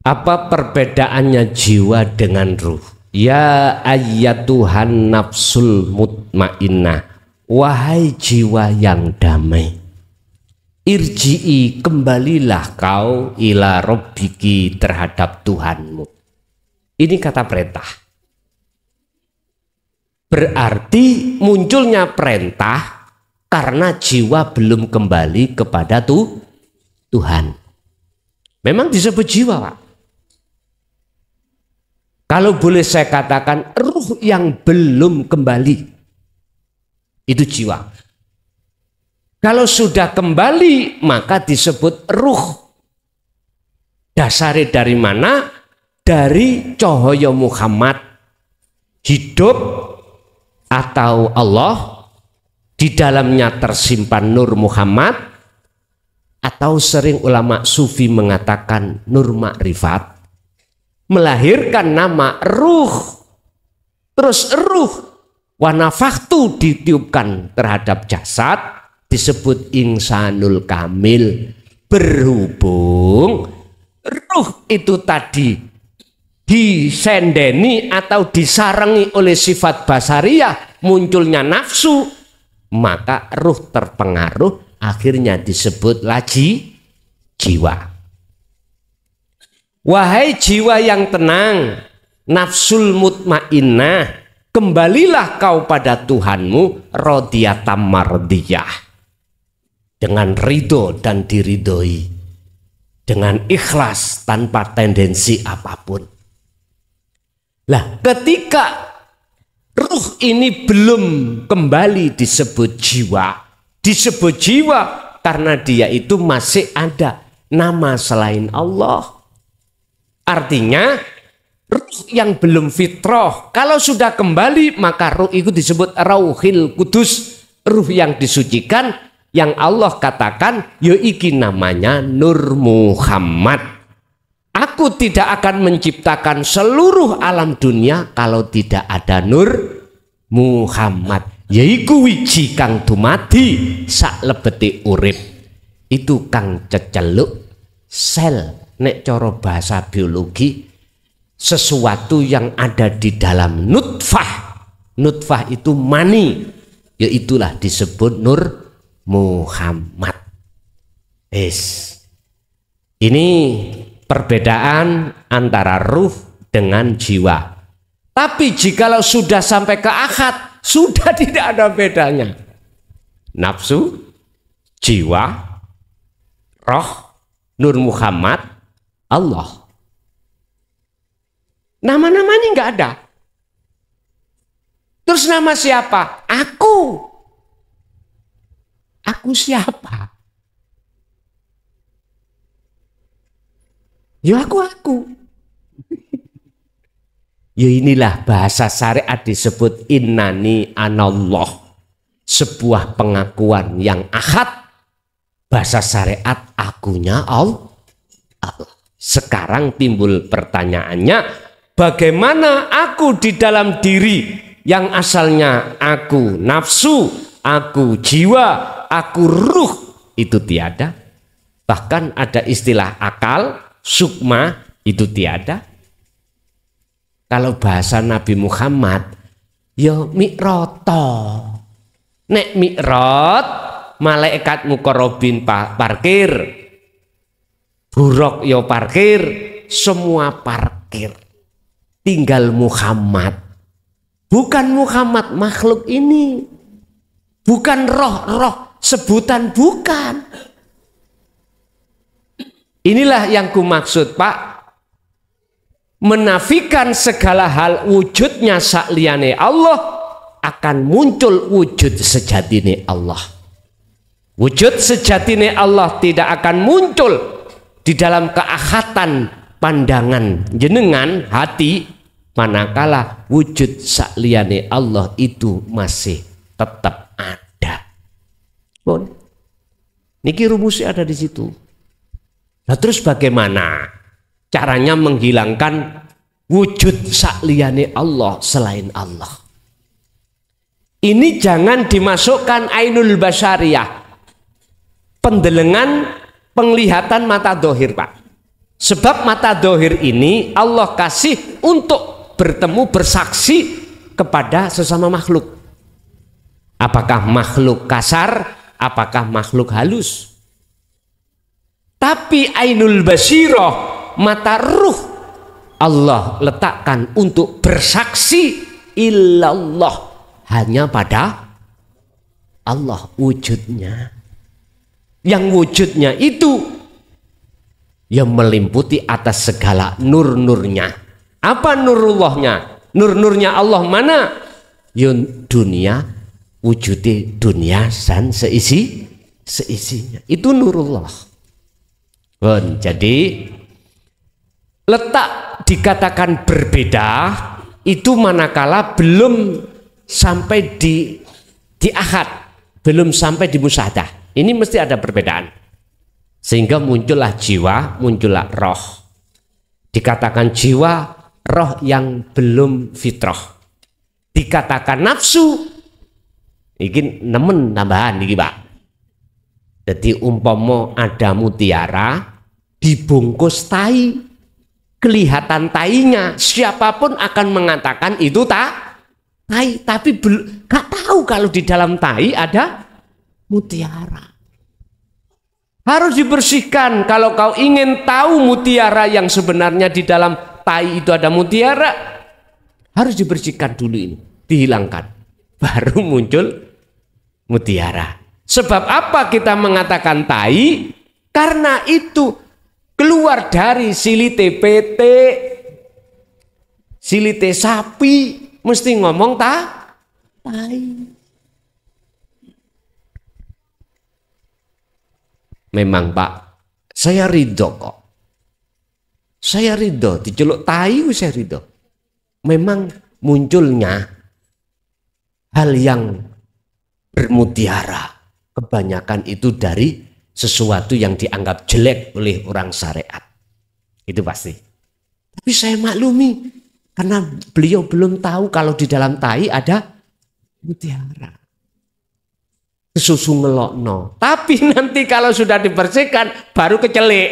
Apa perbedaannya jiwa dengan ruh? Ya ayyatuhan nafsul mutmainnah, wahai jiwa yang damai, irji'i, kembalilah kau ila rabbiki, terhadap Tuhanmu. Ini kata perintah. Berarti munculnya perintah karena jiwa belum kembali kepada Tuhan. Memang disebut jiwa, Pak. Kalau boleh saya katakan, ruh yang belum kembali itu jiwa. Kalau sudah kembali maka disebut ruh. Dasarnya dari mana? Dari cahaya Muhammad, hidup atau Allah, di dalamnya tersimpan nur Muhammad, atau sering ulama sufi mengatakan nur makrifat, melahirkan nama ruh. Terus ruh wa nafakhtu ditiupkan terhadap jasad, disebut insanul kamil. Berhubung ruh itu tadi disendeni atau disarangi oleh sifat basariyah, munculnya nafsu, maka ruh terpengaruh, akhirnya disebut jiwa. Wahai jiwa yang tenang, nafsul mutmainnah, kembalilah kau pada Tuhanmu, radhiyatam mardiyah, dengan ridho dan diridhoi, dengan ikhlas tanpa tendensi apapun. Lah, ketika ruh ini belum kembali disebut jiwa. Disebut jiwa karena dia itu masih ada nama selain Allah. Artinya ruh yang belum fitrah, kalau sudah kembali maka ruh itu disebut Rauhil Kudus, ruh yang disucikan, yang Allah katakan yoiki namanya Nur Muhammad. Aku tidak akan menciptakan seluruh alam dunia kalau tidak ada Nur Muhammad. Yaiku wiji kang dumadi sak lebeti urip. Itu kang ceceluk sel, nek cara bahasa biologi, sesuatu yang ada di dalam nutfah. Nutfah itu mani, yaitulah disebut Nur Muhammad. Ini perbedaan antara ruh dengan jiwa. Tapi jikalau sudah sampai ke akad, sudah tidak ada bedanya. Nafsu, jiwa, roh, Nur Muhammad, Allah. Nama-namanya nggak ada. Terus nama siapa? Aku. Aku siapa? Ya aku. Ya inilah bahasa syariat disebut innani anallah. Sebuah pengakuan yang ahad. Bahasa syariat akunya Allah. Sekarang timbul pertanyaannya, bagaimana aku di dalam diri yang asalnya aku nafsu, aku jiwa, aku ruh, itu tiada. Bahkan ada istilah akal, sukma, itu tiada. Kalau bahasa Nabi Muhammad, ya mi'roto. Nek mi'rot, malaikat mukorobin parkir, buruk ya parkir, semua parkir. Tinggal Muhammad. Bukan Muhammad makhluk ini. Bukan roh-roh sebutan, bukan. Inilah yang kumaksud, Pak. Menafikan segala hal wujudnya sakliyane Allah, akan muncul wujud sejatine Allah. Wujud sejatine Allah tidak akan muncul di dalam keahatan pandangan jenengan hati, manakala wujud sakliyane Allah itu masih tetap ada. Bon. Niki rumusnya ada di situ. Nah, terus bagaimana caranya menghilangkan wujud sakliyane Allah selain Allah? Ini jangan dimasukkan ainul basyariyah, pendelengan penglihatan mata dohir, Pak. Sebab mata dohir ini Allah kasih untuk bertemu bersaksi kepada sesama makhluk. Apakah makhluk kasar, apakah makhluk halus. Tapi ainul basirah, mata ruh, Allah letakkan untuk bersaksi illallah, hanya pada Allah wujudnya. Yang wujudnya itu yang meliputi atas segala nur-nurnya. Apa nurullahnya? Nur-nurnya Allah mana? Yun dunia, wujudi dunia dan seisinya. Itu nurullah. Jadi letak dikatakan berbeda itu manakala belum sampai di ahad, belum sampai di musyahadah. Ini mesti ada perbedaan. Sehingga muncullah jiwa, muncullah roh. Dikatakan jiwa, roh yang belum fitrah. Dikatakan nafsu, ini nemen tambahan iki, Pak. Jadi umpama ada mutiara dibungkus tai, kelihatan tainya, siapapun akan mengatakan itu tai, tapi gak tahu kalau di dalam tai ada mutiara. Harus dibersihkan. Kalau kau ingin tahu mutiara yang sebenarnya di dalam tai itu ada mutiara, harus dibersihkan dulu ini, dihilangkan, baru muncul mutiara. Sebab apa kita mengatakan tai? Karena itu keluar dari silite PT, silite sapi, mesti ngomong tai. Memang Pak, saya ridho kok. Saya ridho, diceluk tai saya ridho. Memang munculnya hal yang bermutiara, kebanyakan itu dari sesuatu yang dianggap jelek oleh orang syariat. Itu pasti. Tapi saya maklumi, karena beliau belum tahu kalau di dalam tai ada mutiara. Susu ngelokno. Tapi nanti kalau sudah dibersihkan baru kecelik.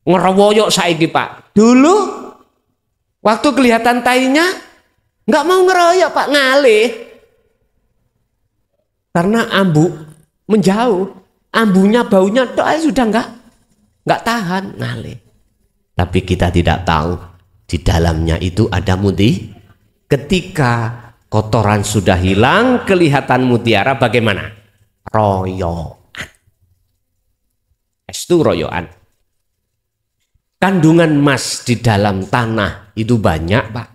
Ngerowoyok saiki Pak. Dulu waktu kelihatan tainya nggak mau ngeroyok Pak, ngalih. Karena ambu menjauh, ambunya baunya sudah nggak tahan, ngalih. Tapi kita tidak tahu di dalamnya itu ada muti. Ketika kotoran sudah hilang, kelihatan mutiara bagaimana? Royokan. Itu royokan. Kandungan emas di dalam tanah itu banyak Pak.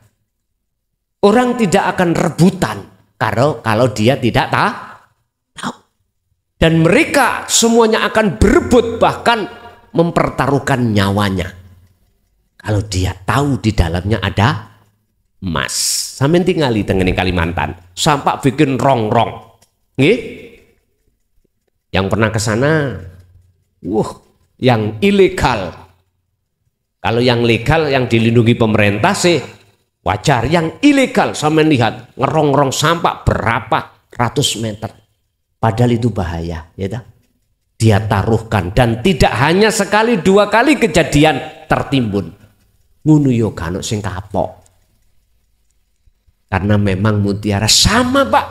Orang tidak akan rebutan kalau dia tidak tahu. Dan mereka semuanya akan berebut, bahkan mempertaruhkan nyawanya. Kalau dia tahu di dalamnya ada emas. Sampai tinggali tengene Kalimantan, sampai bikin rong-rong. Nggih? Yang pernah ke sana, yang ilegal. Kalau yang legal yang dilindungi pemerintah sih wajar. Yang ilegal sampai lihat ngerong-rong sampah berapa ratus meter. Padahal itu bahaya, ya tak? Dia taruhkan dan tidak hanya sekali dua kali kejadian tertimbun. Ngono yo kanuk sing kapok. Karena memang mutiara sama Pak.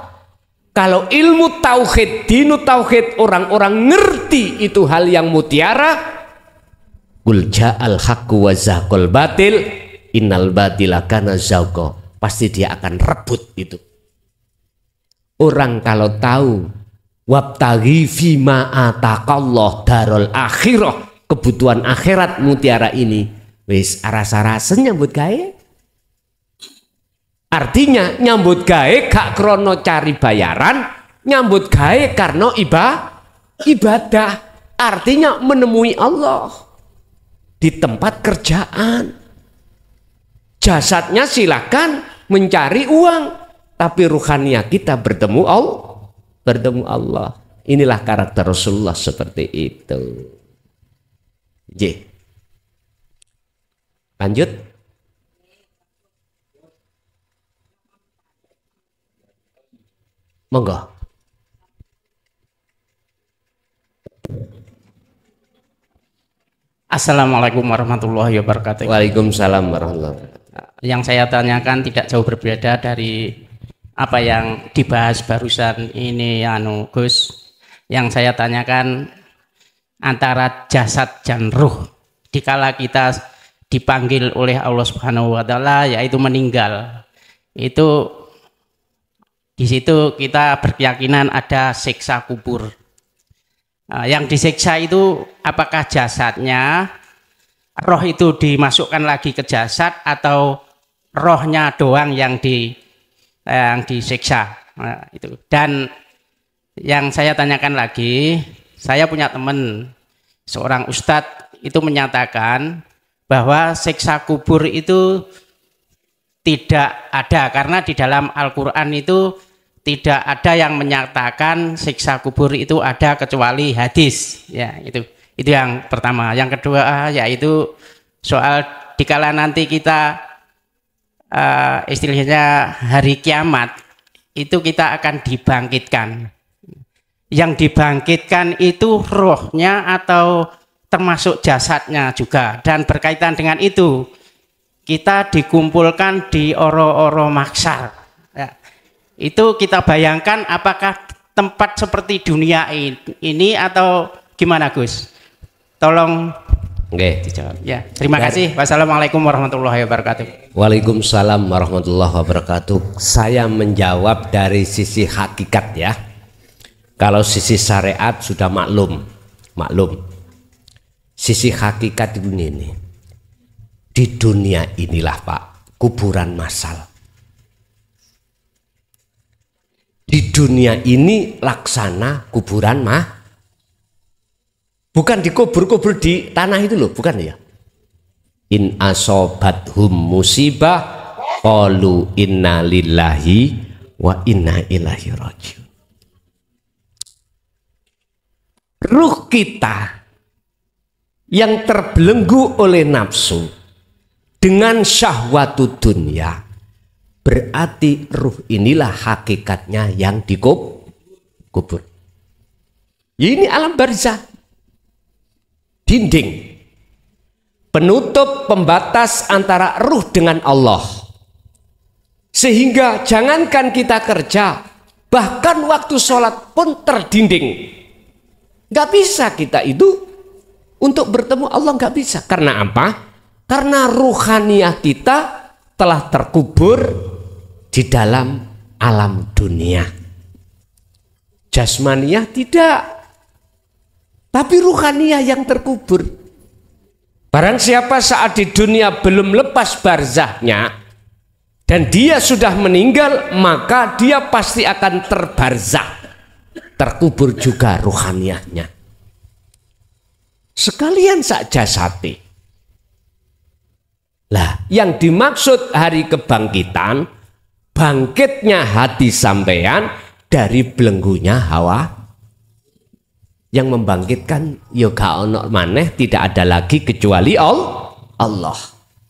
Kalau ilmu tauhid, dinu tauhid, orang-orang ngerti itu hal yang mutiara. Qul ja'al haqqu wa zahaqal batil innal batila kana zahuqa. Pasti dia akan rebut itu. Orang kalau tahu wabtaghi fima ataqallah darul akhirah, kebutuhan akhirat mutiara ini, wis aras-arasen nyambut gawe. Artinya nyambut gawe gak krono cari bayaran, nyambut gawe karena ibadah. Artinya menemui Allah di tempat kerjaan. Jasadnya silakan mencari uang, tapi ruhania kita bertemu Allah. Inilah karakter Rasulullah seperti itu. Lanjut. Monggo. Assalamualaikum warahmatullahi wabarakatuh. Waalaikumsalam warahmatullahi wabarakatuh. Yang saya tanyakan tidak jauh berbeda dari apa yang dibahas barusan ini, Gus. Yang saya tanyakan antara jasad dan ruh dikala kita dipanggil oleh Allah Subhanahu wa taala, yaitu meninggal. Itu di situ kita berkeyakinan ada siksa kubur. Yang disiksa itu apakah jasadnya, roh itu dimasukkan lagi ke jasad, atau rohnya doang yang disiksa. Itu. Dan yang saya tanyakan lagi, saya punya teman seorang ustadz itu menyatakan bahwa siksa kubur itu tidak ada, karena di dalam Al-Quran itu tidak ada yang menyatakan siksa kubur itu ada kecuali hadis. Ya, itu yang pertama. Yang kedua yaitu soal dikala nanti kita istilahnya hari kiamat itu kita akan dibangkitkan. Yang dibangkitkan itu rohnya atau termasuk jasadnya juga, dan berkaitan dengan itu kita dikumpulkan di oro-oro mahsyar. Ya. Itu kita bayangkan apakah tempat seperti dunia ini atau gimana, Gus? Tolong dijawab. Ya, terima kasih. Wassalamualaikum warahmatullahi wabarakatuh. Waalaikumsalam warahmatullahi wabarakatuh. Saya menjawab dari sisi hakikat ya. Kalau sisi syariat sudah maklum. Sisi hakikat ini. Di dunia inilah Pak, kuburan massal. Di dunia ini laksana kuburan bukan dikubur-kubur di tanah itu loh, bukan ya. In asobathum musibah qalu inna lillahi wa inna ilaihi rajiun. Ruh kita yang terbelenggu oleh nafsu dengan syahwatu dunia, berarti ruh inilah hakikatnya yang dikubur. Ini alam barzah, dinding penutup pembatas antara ruh dengan Allah, sehingga jangankan kita kerja, bahkan waktu sholat pun terdinding. Gak bisa kita itu untuk bertemu Allah, gak bisa. Karena apa? Karena ruhaniyah kita telah terkubur di dalam alam dunia. Jasmaniyah tidak, tapi ruhaniyah yang terkubur. Barang siapa saat di dunia belum lepas barzahnya dan dia sudah meninggal, maka dia pasti akan terbarzah, terkubur juga ruhaniyahnya. Sekalian sak jasati. Lah, yang dimaksud hari kebangkitan, bangkitnya hati sampean dari belenggunya hawa. Yang membangkitkan yoga ono maneh, tidak ada lagi kecuali Allah.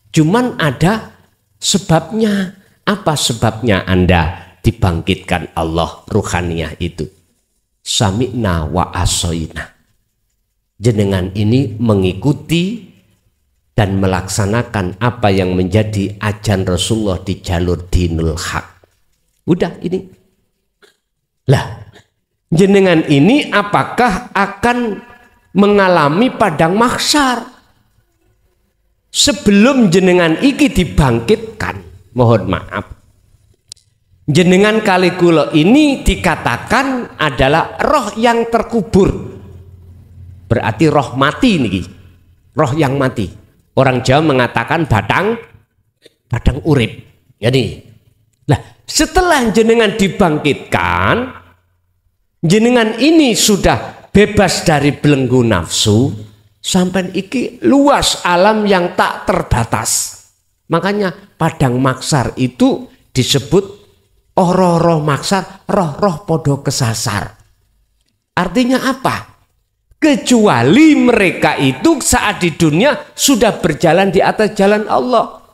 Cuman ada sebabnya. Apa sebabnya Anda dibangkitkan Allah ruhaniyah itu? Sami'na wa asoina. Jenengan ini mengikuti dan melaksanakan apa yang menjadi ajaran Rasulullah di jalur dinul haq. Udah ini. Lah, jenengan ini apakah akan mengalami padang mahsyar? Sebelum jenengan iki dibangkitkan, mohon maaf, jenengan kali kula ini dikatakan adalah roh yang terkubur. Berarti roh mati niki, roh yang mati. Orang Jawa mengatakan badang urip. Jadi, lah setelah jenengan dibangkitkan, jenengan ini sudah bebas dari belenggu nafsu, sampai iki luas alam yang tak terbatas. Makanya padang maksar itu disebut roh-roh maksar, roh-roh podo kesasar. Artinya apa? Kecuali mereka itu saat di dunia sudah berjalan di atas jalan Allah.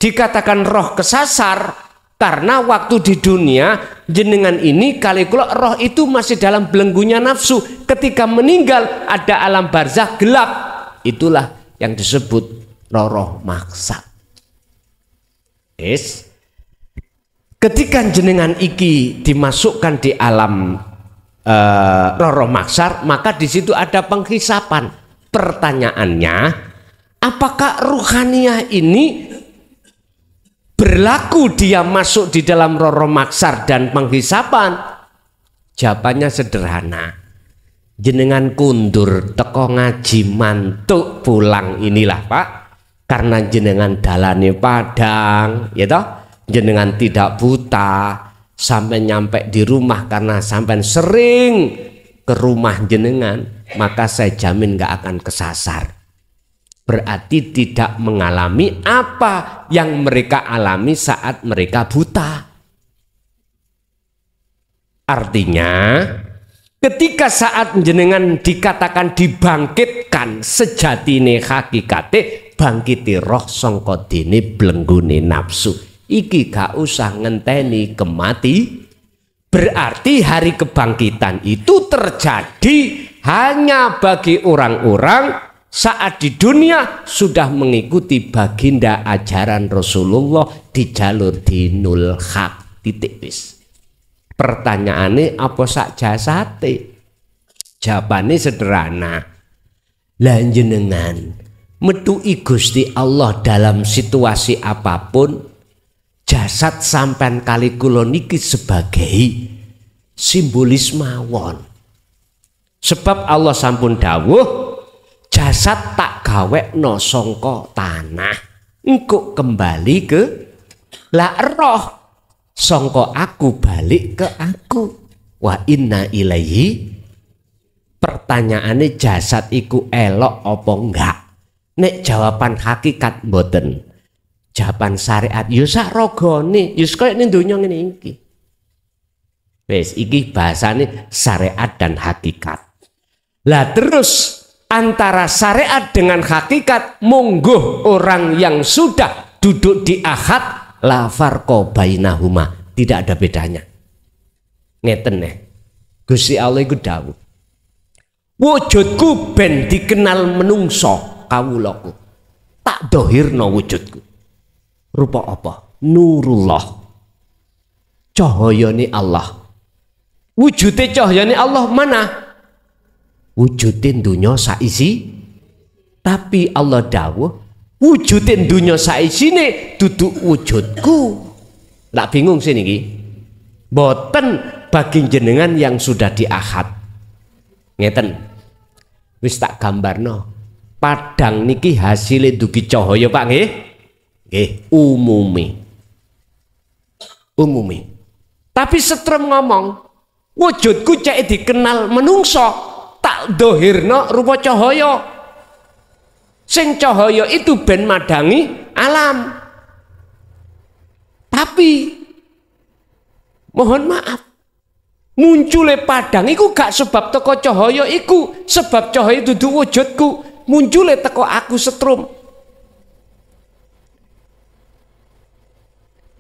Dikatakan roh kesasar karena waktu di dunia jenengan ini kali kula roh itu masih dalam belenggunya nafsu. Ketika meninggal ada alam barzah gelap. Itulah yang disebut roh maksar. Ketika jenengan iki dimasukkan di alam roh maksar, maka di situ ada penghisapan. Pertanyaannya, apakah ruhaniyah ini berlaku dia masuk di dalam roh maksar dan penghisapan? Jawabannya sederhana. Jenengan kundur teko ngaji mantuk pulang inilah Pak, karena jenengan dalane padang, ya toh? Jenengan tidak buta sampai nyampe di rumah karena sampai sering ke rumah jenengan, maka saya jamin gak akan kesasar. Berarti tidak mengalami apa yang mereka alami saat mereka buta. Artinya ketika saat jenengan dikatakan dibangkitkan, sejatine hakikate bangkiti roh sangka dene blenggune nafsu. Iki gak usah ngenteni kemati. Berarti hari kebangkitan itu terjadi hanya bagi orang-orang saat di dunia sudah mengikuti baginda ajaran Rasulullah di jalur dinul haq. Titik wis. Pertanyaannya apa sak jasate? Jawabannya sederhana. Lah jenengan metuhi Gusti Allah dalam situasi apapun, jasad sampean kali kula niki sebagai simbolis mawon. Sebab Allah sampun dawuh, jasad tak gawekno sangka tanah, engko kembali ke la roh sangka aku balik ke aku. Wa inna ilaihi. Pertanyaane jasad iku elok apa enggak? Nek jawaban hakikat mboten. Jawaban syariat yo sak rogone, yo koyo ning donya ngene iki. Wis iki bahasane syariat dan hakikat. Lah terus antara syariat dengan hakikat, monggo orang yang sudah duduk di ahad la farqa bainahuma, tidak ada bedanya. Ngeten nih. Gusti Allah iku dawuh. Wujudku ben dikenal menungso kawulaku. Tak dohirno wujudku. Rupa apa? Nurullah. Cahayane Allah. Wujude cahayane Allah mana? Wujudin dunya saisi. Tapi Allah dawuh, wujudin dunya saisine duduk wujudku. Lak bingung sini iki. Boten bagi jenengan yang sudah diahad. Ngeten. Wis tak gambarno. Padang niki hasilnya dugi cahaya Pak nggih. Nggih, umumi. Tapi setrem ngomong, wujudku cek dikenal menungso, tak dohirno rupa cahaya. Sing cahaya itu ben madangi alam. Tapi mohon maaf, muncule padang iku gak sebab teko cahaya iku, sebab cahaya dudu wujudku, muncule teko aku setrum.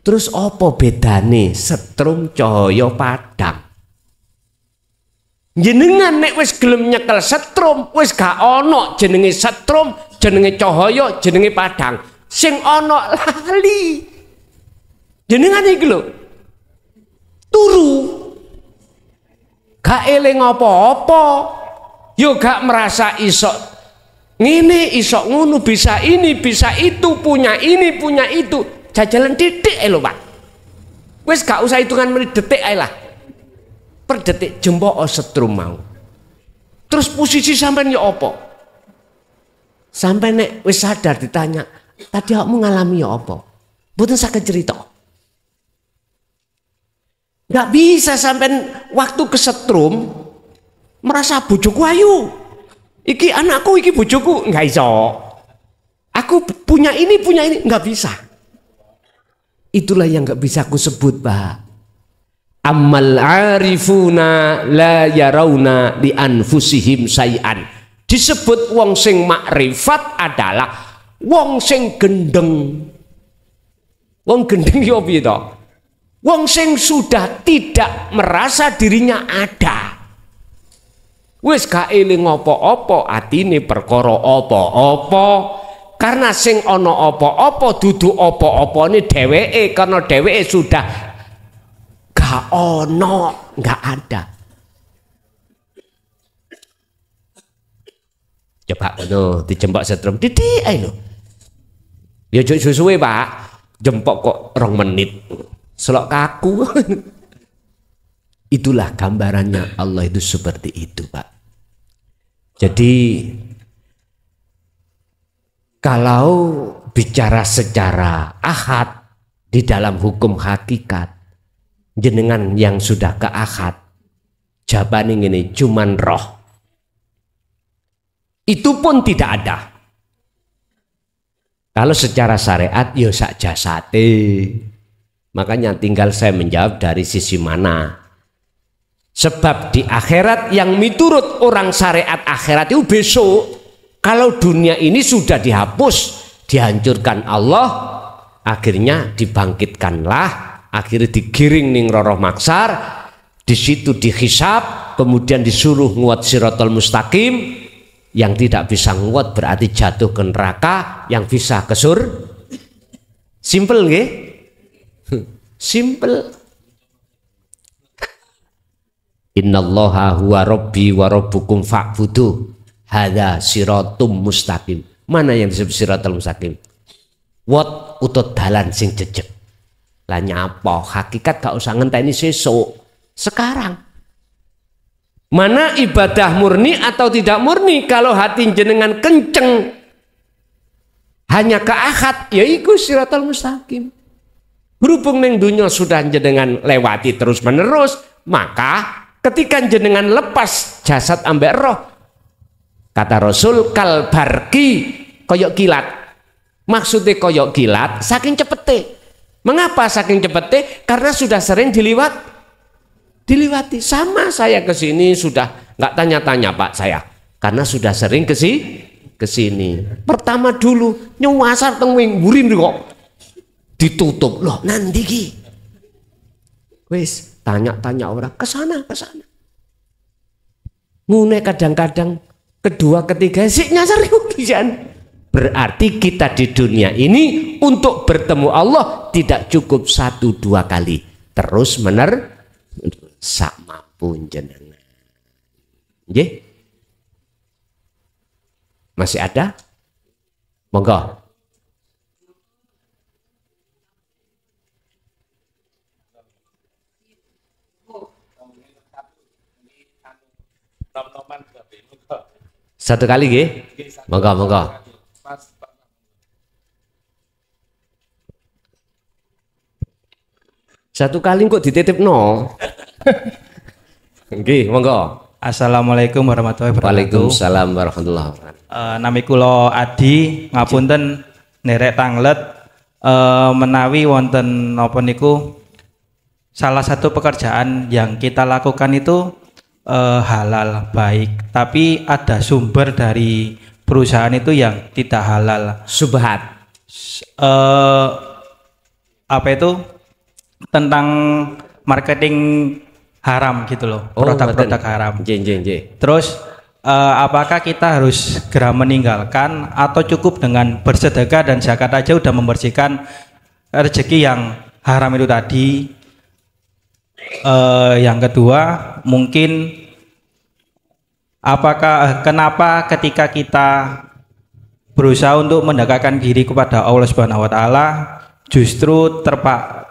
Terus apa bedane setrum cahaya padang? Jenengan nek wis gelem nyekel setrum, wis gak ana jenenge setrum, jenenge cahaya, jenenge padang. Sing ana lali. Jenengan iki lho. Turu. Gak eling apa-apa. Yo gak merasa iso ngene, iso ngono, bisa ini, bisa itu, punya ini, punya itu. Jajalan titik lho Pak. Wis gak usah hitungan menit, detik ae lah. Per detik jembok setrum mau. Terus posisi sampean ya apa? Sampai nek wis sadar ditanya, tadi kamu ngalami ya apa? Mboten saged cerita. Gak bisa sampean waktu kesetrum merasa bojoku ayu. Iki anakku, iki bojoku, nggak iso. Aku punya ini, nggak bisa. Itulah yang nggak bisa aku sebut, Pak. Amal arifuna la yarawna li anfusihim say'an. Disebut wong sing makrifat adalah wong sing gendeng. Wong gendeng yo piye to? Wong sing sudah tidak merasa dirinya ada. Wis gak eling apa-apa, atine perkara apa-apa. Karena sing ana apa-apa dudu apa-apane dheweke, karena dheweke sudah gak ono, gak ada. Coba ngono dijempok setrum titik ae lho. Ya ojo suwe, Pak. Jempok kok 2 menit. Selok kaku. Itulah gambarannya Allah itu seperti itu, Pak. Jadi kalau bicara secara ahad di dalam hukum hakikat, jenengan yang sudah ke ahad, jawaban ini cuman roh. Itu pun tidak ada. Kalau secara syariat ya sak jasate. Makanya tinggal saya menjawab dari sisi mana. Sebab di akhirat yang miturut orang syariat akhirat itu besok, kalau dunia ini sudah dihapus, dihancurkan Allah, akhirnya dibangkitkanlah, akhirnya digiring ning roroh maksar, di situ dihisab, kemudian disuruh nguat siratal mustaqim. Yang tidak bisa nguat berarti jatuh ke neraka, yang bisa ke surga. Simple nggih? Simple. Innallaha huwa rabbi wa rabbukum fa'budu. Hadza siratum mustaqim. Mana yang disebut siratal mustaqim? Wat utut dalan sing jejeg. Lah nyapa? Hakikat gak usah ngenteni sesuk. Sekarang. Mana ibadah murni atau tidak murni? Kalau hati jenengan kenceng hanya ke akad, ya iku siratal mustaqim. Berhubung ning dunya sudah jenengan lewati terus menerus, maka ketika jenengan lepas jasad ambek roh, kata Rasul kal barki, koyok kilat. Maksudnya koyok kilat saking cepete. Mengapa saking cepete? Karena sudah sering diliwati. Sama saya ke sini sudah nggak tanya-tanya Pak saya, karena sudah sering ke sini. Pertama dulu nyuwasar tengwing burin kok ditutup loh nanti ki. Wis tanya-tanya orang ke sana. Ngune kadang-kadang kedua ketiga sik nyasar hujan. Berarti kita di dunia ini untuk bertemu Allah tidak cukup 1-2 kali, terus sama pun jenengan. Nggih? Masih ada? Monggo. Satu kali nggih? Monggo. Satu kali kok dititip no. Nggih, monggo. Assalamualaikum warahmatullahi wabarakatuh. Waalaikumsalam warahmatullahi wabarakatuh. Nami kula Adi, ngapunten nerek tanglet menawi wonten napa niku salah satu pekerjaan yang kita lakukan itu halal baik, tapi ada sumber dari perusahaan itu yang tidak halal. Subhat. Apa itu? Tentang marketing haram gitu loh, produk-produk haram. Terus apakah kita harus segera meninggalkan atau cukup dengan bersedekah dan zakat aja udah membersihkan rezeki yang haram itu tadi? Yang kedua, mungkin kenapa ketika kita berusaha untuk mendekatkan diri kepada Allah Subhanahu wa taala justru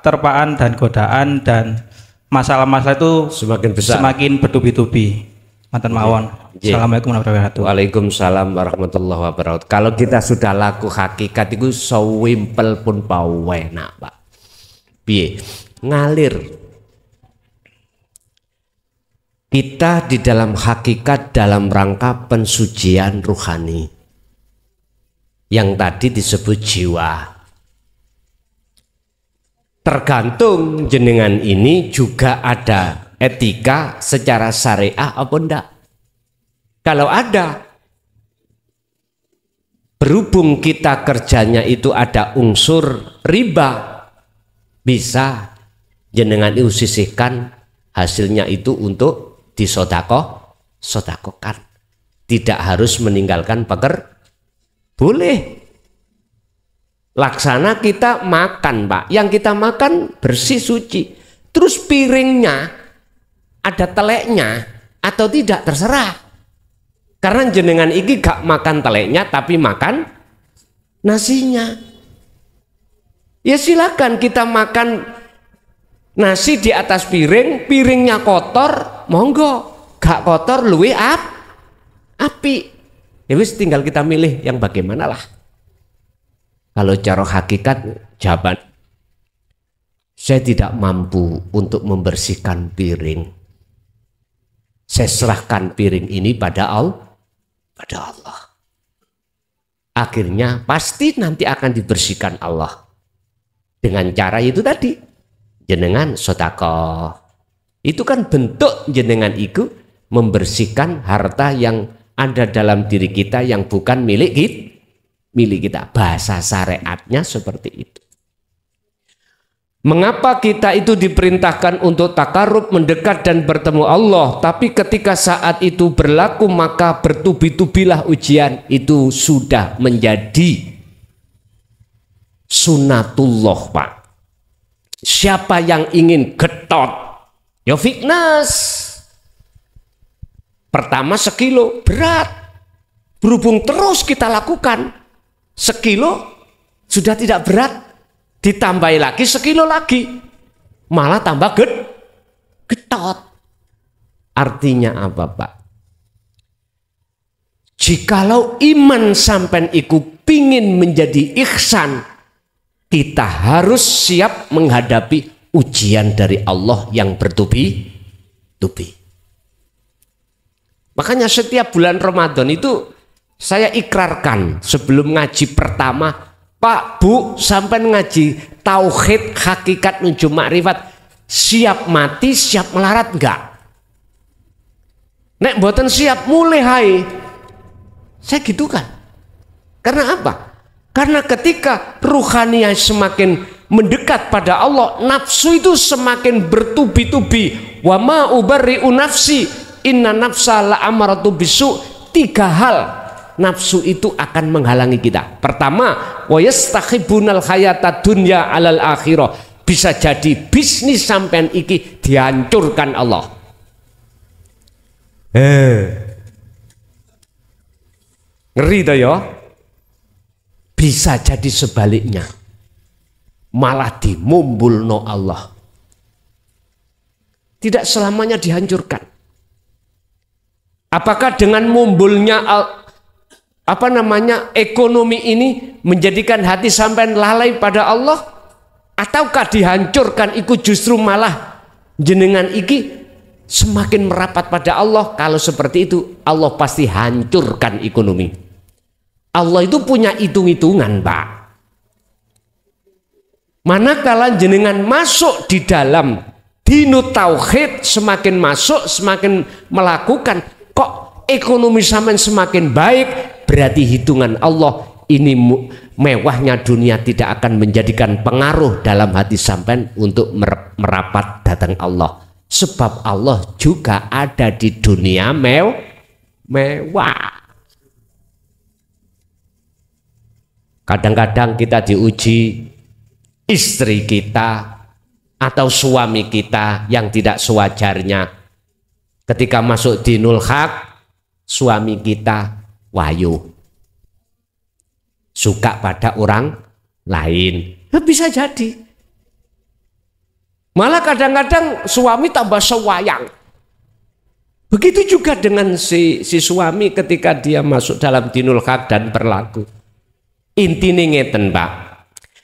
terpaan dan godaan dan masalah-masalah itu semakin besar, semakin bertubi-tubi. Matur mawon. Assalamualaikum warahmatullahi wabarakatuh. Waalaikumsalam warahmatullahi wabarakatuh. Kalau kita sudah laku hakikat itu sewimpel pun enak, Pak. Piye? Ngalir. Kita di dalam hakikat dalam rangka pensucian ruhani. Yang tadi disebut jiwa. Tergantung jenengan ini juga ada etika secara syariah apa enggak. Kalau ada, berhubung kita kerjanya itu ada unsur riba, bisa jenengan itu sisihkan hasilnya itu untuk disodakoh sodakokan. Tidak harus meninggalkan boleh. Laksana kita makan, Pak. Yang kita makan bersih suci. Terus piringnya ada teleknya atau tidak terserah. Karena jenengan iki gak makan teleknya tapi makan nasinya. Ya silakan kita makan nasi di atas piring, piringnya kotor, monggo. Gak kotor luwe api. Ya wis tinggal kita milih yang bagaimana lah. Kalau cara hakikat jawaban, saya tidak mampu untuk membersihkan piring. Saya serahkan piring ini pada Allah. Akhirnya pasti nanti akan dibersihkan Allah. Dengan cara itu tadi, jenengan sedekah. Itu kan bentuk jenengan itu membersihkan harta yang ada dalam diri kita yang bukan milik kita. Bahasa syariatnya seperti itu. Mengapa kita itu diperintahkan untuk takarub, mendekat dan bertemu Allah, tapi ketika saat itu berlaku maka bertubi-tubilah ujian. Itu sudah menjadi sunatullah, Pak. Siapa yang ingin getot, ya fitness. Pertama sekilo berat, berhubung terus kita lakukan, sekilo sudah tidak berat, ditambahi lagi sekilo lagi, malah tambah getot. Artinya apa, Pak? Jikalau iman sampean iku pingin menjadi ihsan, kita harus siap menghadapi ujian dari Allah yang bertubi-tubi. Makanya setiap bulan Ramadan itu saya ikrarkan sebelum ngaji pertama, Pak, Bu, sampai ngaji tauhid, hakikat, menuju makrifat, siap mati, siap melarat enggak? Nek mboten siap mulai hai. Saya gitu kan. Karena apa? Karena ketika ruhaniyah semakin mendekat pada Allah, nafsu itu semakin bertubi-tubi. Wa ma ubarri'u nafsi, inna nafsa la'amaratu bisu. 3 hal nafsu itu akan menghalangi kita. Pertama, wa yastakhibunal hayata dunya alal akhirah. Bisa jadi bisnis sampean iki dihancurkan Allah. Ngeri toh ya. Bisa jadi sebaliknya, malah dimumbulno Allah. Tidak selamanya dihancurkan. Apakah dengan mumbulnya ekonomi ini menjadikan hati sampean lalai pada Allah, ataukah dihancurkan ikut justru malah jenengan iki semakin merapat pada Allah? Kalau seperti itu, Allah pasti hancurkan ekonomi. Allah itu punya hitung-hitungan, Pak. Manakala jenengan masuk di dalam dinut tauhid, semakin masuk, semakin melakukan, kok ekonomi sampean semakin baik, berarti hitungan Allah ini mewahnya dunia tidak akan menjadikan pengaruh dalam hati sampean untuk merapat datang Allah. Sebab Allah juga ada di dunia mewah. Kadang-kadang kita diuji istri kita atau suami kita yang tidak sewajarnya. Ketika masuk dinul haq, suami kita wayu, suka pada orang lain. Bisa jadi. Malah kadang-kadang suami tambah sewayang. Begitu juga dengan si suami ketika dia masuk dalam dinul haq dan berlaku. Intine ngeten, Pak.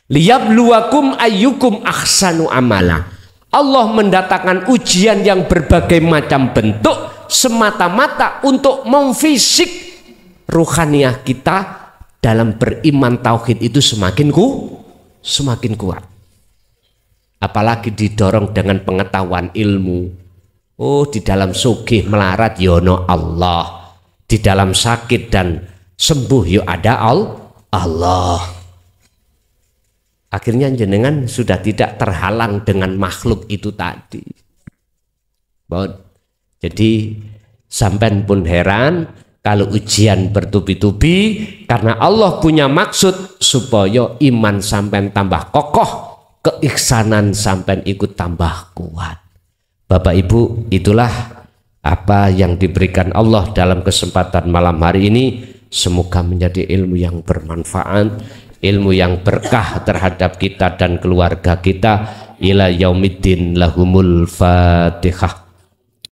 Liyabluwakum ayyukum ahsanu amala. Allah mendatangkan ujian yang berbagai macam bentuk semata-mata untuk memfisik ruhaniyah kita dalam beriman tauhid itu semakin kuat. Apalagi didorong dengan pengetahuan ilmu. Oh, di dalam sugih melarat yono Allah, di dalam sakit dan sembuh yo ada Allah. Akhirnya jenengan sudah tidak terhalang dengan makhluk itu tadi. Jadi Sampean pun heran kalau ujian bertubi-tubi karena Allah punya maksud supaya iman sampean tambah kokoh, keiksanan sampean ikut tambah kuat. Bapak Ibu, itulah apa yang diberikan Allah dalam kesempatan malam hari ini. Semoga menjadi ilmu yang bermanfaat, ilmu yang berkah terhadap kita dan keluarga kita. Ila yaumiddin, lahumul Fatihah.